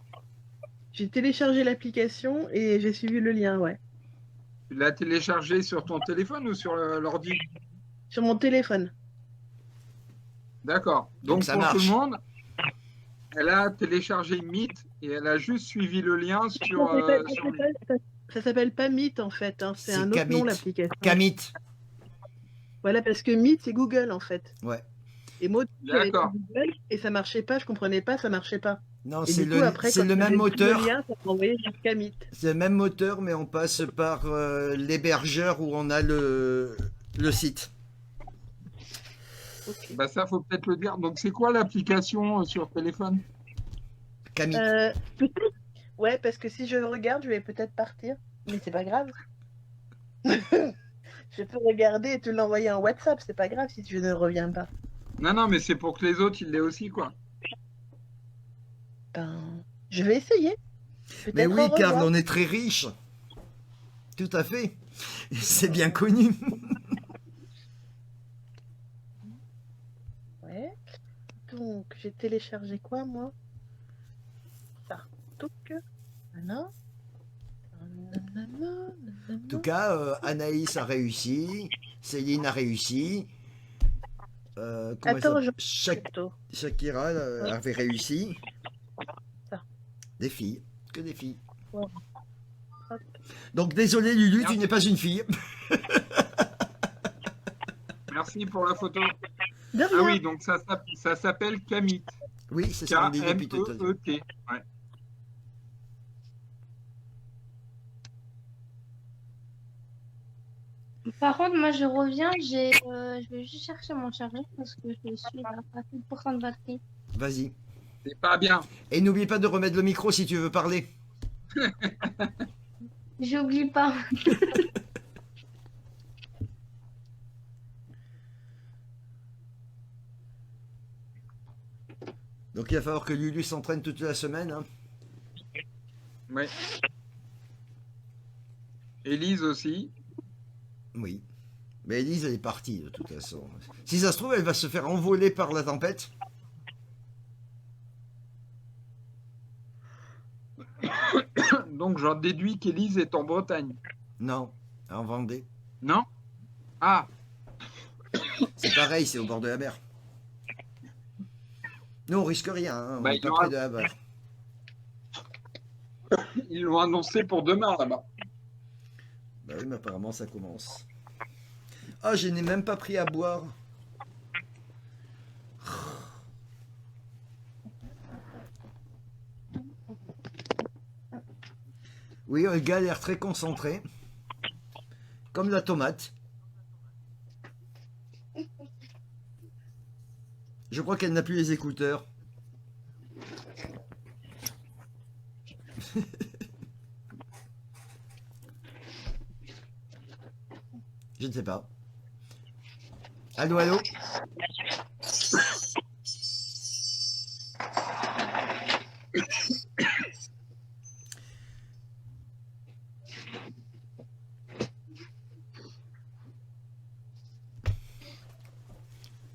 J'ai téléchargé l'application et j'ai suivi le lien, ouais. Tu l'as téléchargé sur ton téléphone ou sur l'ordi? Sur mon téléphone. D'accord. Donc ça pour marche. tout le monde, elle a téléchargé Meet et elle a juste suivi le lien sur Meet. Ça s'appelle pas Meet en fait, hein. C'est C'est un autre Kamit. nom l'application. Kamit. Voilà, parce que Meet c'est Google en fait. Ouais. Et moi, j'avais D'accord. Google et ça marchait pas, je comprenais pas, ça marchait pas. Non, Et c'est du coup, après, c'est quand le même j'ai vu moteur. Le lien, ça m'a envoyé jusqu'à Meet. C'est le même moteur, mais on passe par l'hébergeur où on a le site. Ok. Bah ça, faut peut-être le dire. Donc c'est quoi l'application sur téléphone? Kamit. Peut-être. Ouais, parce que si je regarde, je vais peut-être partir. Mais c'est pas grave. Je peux regarder et te l'envoyer en WhatsApp, c'est pas grave si tu ne reviens pas. Non, non, mais c'est pour que les autres, ils l'aient aussi, quoi. Ben, je vais essayer. Mais Peut-être oui, au Karl, revoir. on est très riche. Tout à fait. C'est bien connu. Ouais. Donc, j'ai téléchargé quoi, moi? Ça. Donc, voilà. En tout cas, Anaïs a réussi. Céline a réussi. Comment elle Attends, s'appelle Shakira avait réussi. Ça. Des filles. Que des filles. Ouais. Hop. Donc désolé Lulu, tu Merci. n'es pas une fille. Merci pour la photo. De Ah rien. oui, donc ça s'appelle Kamit. Oui, c'est ça qu'on dit depuis tout à l'heure. K-M-E-E-T. Ouais. Par contre, moi, je reviens, je vais juste chercher mon chargeur parce que je suis à 50% de batterie. Vas-y. C'est pas bien. Et n'oublie pas de remettre le micro si tu veux parler. J'oublie pas. Donc il va falloir que Lulu s'entraîne toute la semaine. Hein. Ouais. Élise aussi. Oui. Mais Elise, elle est partie de toute façon. Si ça se trouve, elle va se faire envoler par la tempête. Donc j'en déduis qu'Élise est en Bretagne. Non, en Vendée. Non? Ah, C'est pareil, c'est au bord de la mer. Nous, on risque rien. Hein. On Bah, est il y pas aura- près de la mer. ils l'ont annoncé pour demain là-bas. Bah oui, mais apparemment, ça commence. Ah, je n'ai même pas pris à boire. Oui, le gars a l'air très concentré. Comme la tomate. Je crois qu'elle n'a plus les écouteurs. Je ne sais pas. Allô, allô?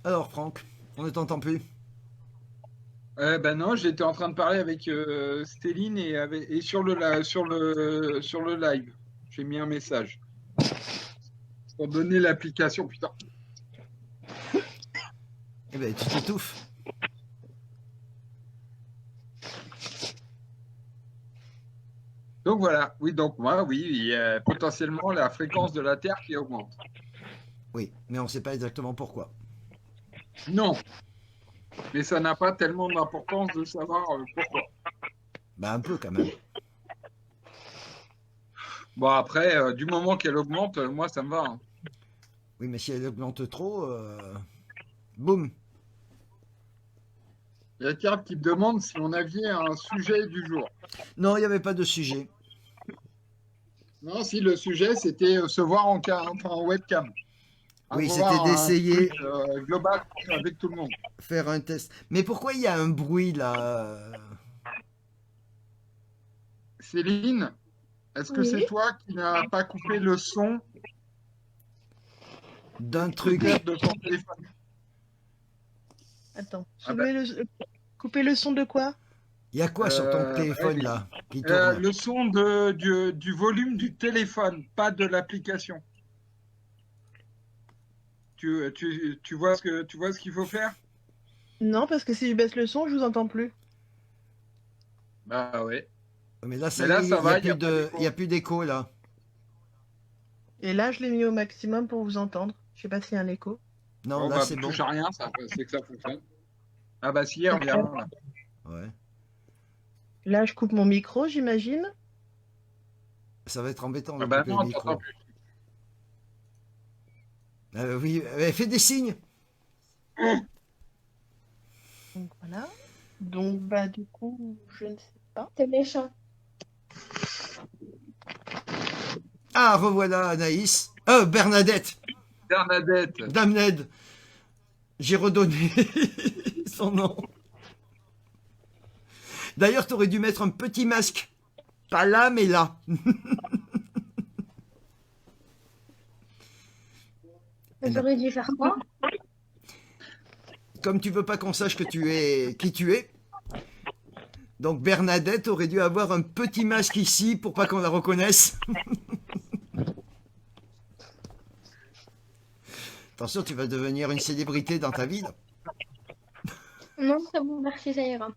Alors, Franck, on ne t'entend plus. Ben non, j'étais en train de parler avec Stéline et sur le live. J'ai mis un message. Pour donner l'application, putain. Eh ben, tu t'étouffes. Donc voilà, oui, donc moi, oui, il y a potentiellement la fréquence de la Terre qui augmente. Oui, mais on ne sait pas exactement pourquoi. Non, mais ça n'a pas tellement d'importance de savoir pourquoi. Bah, un peu quand même. Bon, après, du moment qu'elle augmente, moi, ça me va. Hein. Oui, mais si elle augmente trop, boum. Il y a Carl qui me demande si on avait un sujet du jour. Non, il n'y avait pas de sujet. Non, si le sujet, c'était se voir en webcam. Oui, Avoir c'était un d'essayer. truc, global avec tout le monde. Faire un test. Mais pourquoi il y a un bruit là? Céline, est-ce que Oui. c'est toi qui n'as pas coupé le son D'un truc. de ton téléphone? Attends. Ah bah. Couper le son de quoi? Il y a quoi sur ton Euh, téléphone là qui tourne? Le son du volume du téléphone, pas de l'application. Tu vois tu vois ce qu'il faut faire? Non, parce que si je baisse le son, je vous entends plus. Bah ouais. Mais là, ça, Mais là, y est, ça il va, n'y y a, a plus pas de- d'écho. il y a plus d'écho là. Et là, je l'ai mis au maximum pour vous entendre. Je sais pas s'il y a un écho. Non, Bon, là bah, c'est bon. touche à rien, c'est que ça fonctionne. Ah bah si, regarde. Là. Ouais. Là, je coupe mon micro, j'imagine. Ça va être embêtant de Ah bah couper non, le t'entends micro. plus. Oui, fais des signes. Donc voilà. Donc bah du coup, je ne sais pas. C'est méchant. Ah, revoilà Anaïs. Bernadette. Bernadette. Dame Ned. J'ai redonné son nom. D'ailleurs, t'aurais dû mettre un petit masque. Pas là, mais là. J'aurais dû faire quoi? Comme tu veux pas qu'on sache que tu es qui tu es. Donc Bernadette aurait dû avoir un petit masque ici pour pas qu'on la reconnaisse. Attention, tu vas devenir une célébrité dans ta ville. Non, c'est bon, merci, ça ira.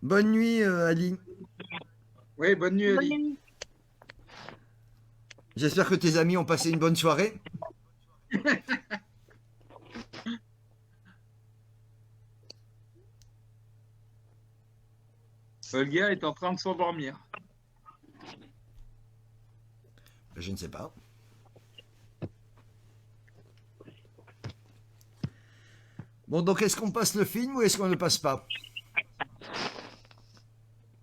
Bonne nuit, Ali. Oui, bonne nuit, Bonne Ali. nuit. J'espère que tes amis ont passé une bonne soirée. Olga est en train de s'endormir. Je ne sais pas. Bon, donc est-ce qu'on passe le film ou est-ce qu'on ne le passe pas?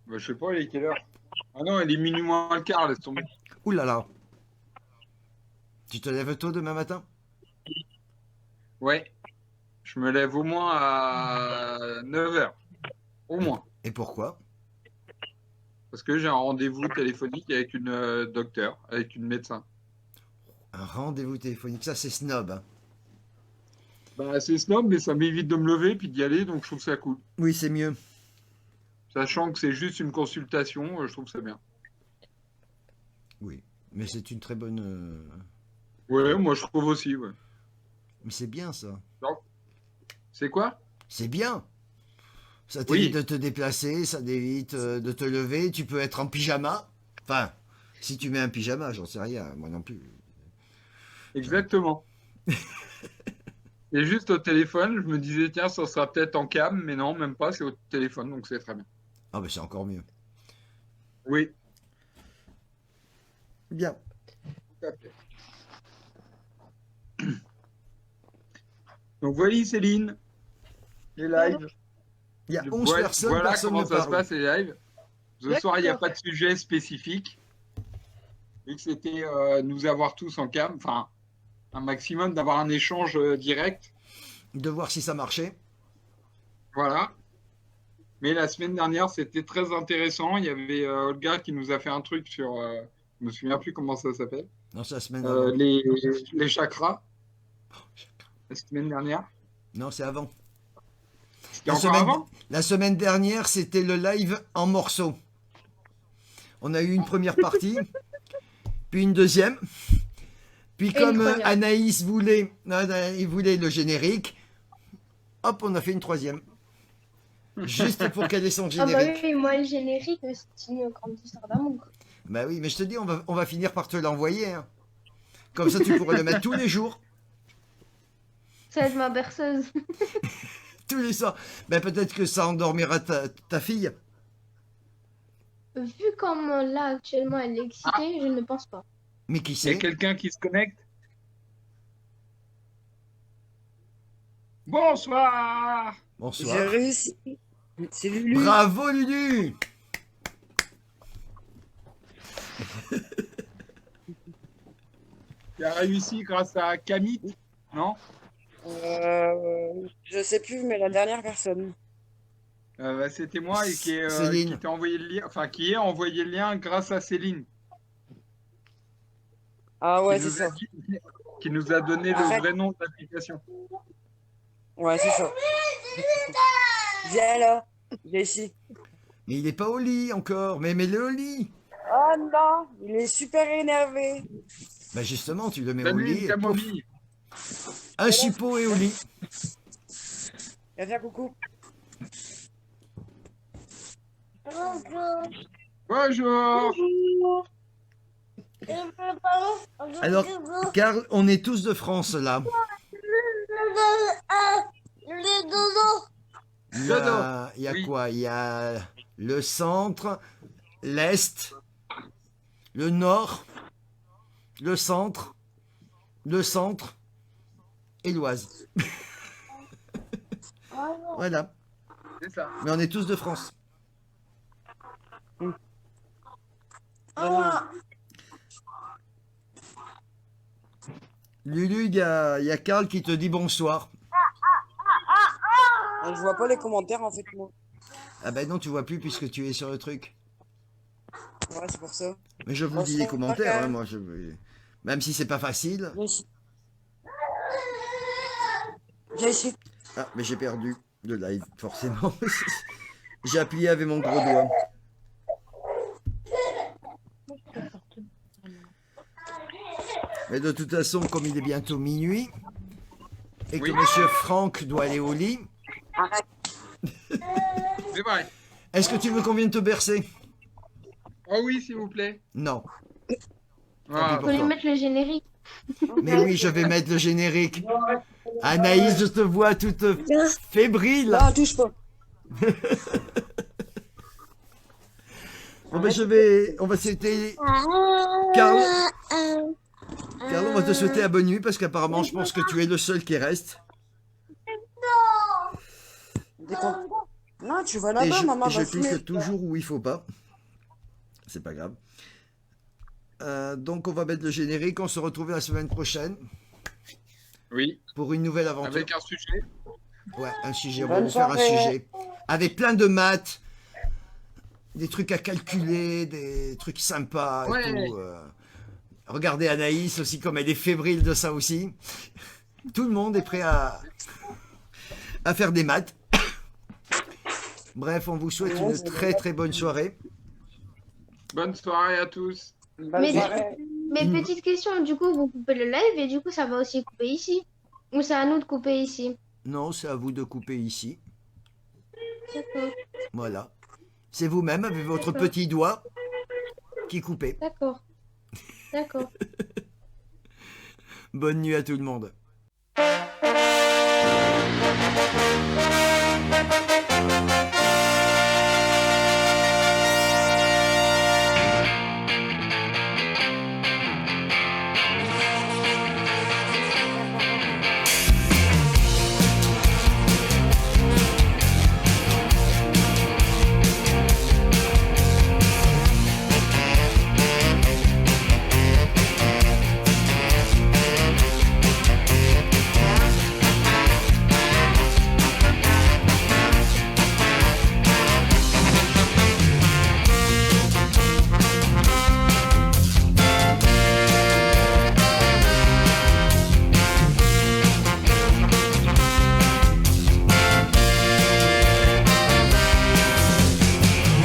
Bah, je sais pas, il est quelle heure? Ah non, il est minuit moins le quart, laisse tomber. Ouh là là. Tu te lèves tôt demain matin? Ouais. Je me lève au moins à 9h. Au moins. Et pourquoi? Parce que j'ai un rendez-vous téléphonique avec une docteur, avec une médecin. Un rendez-vous téléphonique, ça c'est snob, hein. Bah, c'est snob, mais ça m'évite de me lever puis d'y aller, donc je trouve ça cool. Oui, c'est mieux. Sachant que c'est juste une consultation, je trouve ça bien. Oui, mais c'est une très bonne... Ouais, moi je trouve aussi, ouais. Mais c'est bien ça. C'est quoi? C'est bien. Ça Oui. t'évite de te déplacer, ça t'évite de te lever. Tu peux être en pyjama. Enfin, si tu mets un pyjama, j'en sais rien, moi non plus. Exactement. Et juste au téléphone, je me disais, tiens, ça sera peut-être en cam, mais non, même pas, c'est au téléphone, donc c'est très bien. Ah ben c'est encore mieux. Oui, Bien. tout à fait. Donc voilà Céline, les lives. Il y a 11 personnes, Voilà personne comment ne ça se parle. passe les lives. Ce D'accord. soir, il n'y a pas de sujet spécifique. Vu que c'était nous avoir tous en cam, enfin, un maximum d'avoir un échange direct. De voir si ça marchait. Voilà. Mais la semaine dernière, c'était très intéressant. Il y avait Olga qui nous a fait un truc sur. Je me souviens plus comment ça s'appelle. Non, c'est la semaine avant. Les chakras. La semaine dernière. Non, c'est avant. C'était encore avant? La semaine dernière, c'était le live en morceaux. On a eu une première partie, puis une deuxième. Puis comme une première. Anaïs voulait, il voulait le générique, hop, on a fait une troisième. Juste pour qu'elle ait son Ah bah générique. oui, moi le générique, c'est une grande histoire d'amour. Bah oui, mais je te dis, on va finir par te l'envoyer, hein. Comme ça, tu pourrais le mettre tous les jours, Ça va être ma berceuse. tous les soirs. Ben peut-être que ça endormira ta fille. Vu comme là actuellement elle est excitée, je ne pense pas. Mais qui Il y a sait? quelqu'un qui se connecte? Bonsoir! Bonsoir. J'ai réussi. C'est Lulu. Bravo Lulu. Tu as réussi grâce à Camille, non? Je sais plus, mais la dernière personne. Bah, c'était moi et Céline. qui t'a envoyé le lien, enfin qui a envoyé le lien grâce à Céline. Ah ouais, qui c'est nous a ça. qui nous a donné le Arrête. vrai nom de l'application. Ouais, c'est ça. Viens là. Viens ici. Mais il est pas au lit encore. Mais mets-le au lit. Oh non, il est super énervé. Bah justement, tu le mets au Salut, lit. une Et pouf, camomille. un suppôt et au lit. Viens, coucou. Bonjour. Alors, Karl, on est tous de France là. Il y a Oui. quoi? Il y a le centre, l'est, le nord, le centre et l'Oise. Voilà. C'est ça. Mais on est tous de France. Lulu, il y a Karl qui te dit bonsoir. Je vois pas les commentaires en fait, moi. Ah ben non, tu vois plus puisque tu es sur le truc. Ouais, c'est pour ça. Mais je vous dis les commentaires, hein, moi. Même si c'est pas facile. Viens ici. Viens ici. Ah, mais j'ai perdu le live, forcément. J'ai appuyé avec mon gros doigt. Mais de toute façon, comme il est bientôt minuit, et que Oui. Monsieur Franck doit aller au lit, C'est vrai. est-ce que tu veux qu'on vienne te bercer? Oh oui, s'il vous plaît. Non. Ah, Faut lui mettre le générique. Mais oui, je vais mettre le générique. Anaïs, je te vois toute fébrile. Non, touche pas. Bon, ben, on va souhaiter, Carl, on va te souhaiter la bonne nuit parce qu'apparemment, je pense que tu es le seul qui reste. Non, tu vas Et là-bas, maman je va fumer. clique toujours où il faut pas. C'est pas grave. Donc, on va mettre le générique. On se retrouve la semaine prochaine oui, pour une nouvelle aventure. avec un sujet. Ouais, un sujet. On va Bonne vous faire un soirée. sujet avec plein de maths, des trucs à calculer, des trucs sympas et Ouais. tout. Regardez Anaïs aussi, comme elle est fébrile de ça aussi. Tout le monde est prêt à faire des maths. Bref, on vous souhaite une très très bonne soirée. Bonne soirée à tous. Bonne Mais, soirée. mais petite question, du coup, vous coupez le live et du coup, ça va aussi couper ici. Ou c'est à nous de couper ici? Non, c'est à vous de couper ici. D'accord, Voilà. C'est vous-même avec votre D'accord. petit doigt qui coupez. d'accord. D'accord. Bonne nuit à tout le monde.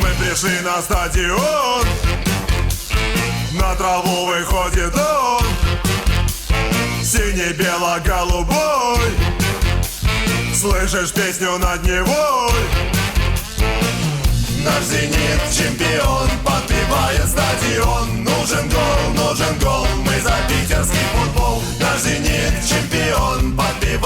Мы пришли на стадион, на траву выходит он, синий-бело-голубой. Слышишь песню над Невой? Наш «Зенит» чемпион, подпевает стадион. Нужен гол, мы за питерский футбол. Наш «Зенит» чемпион, подпевает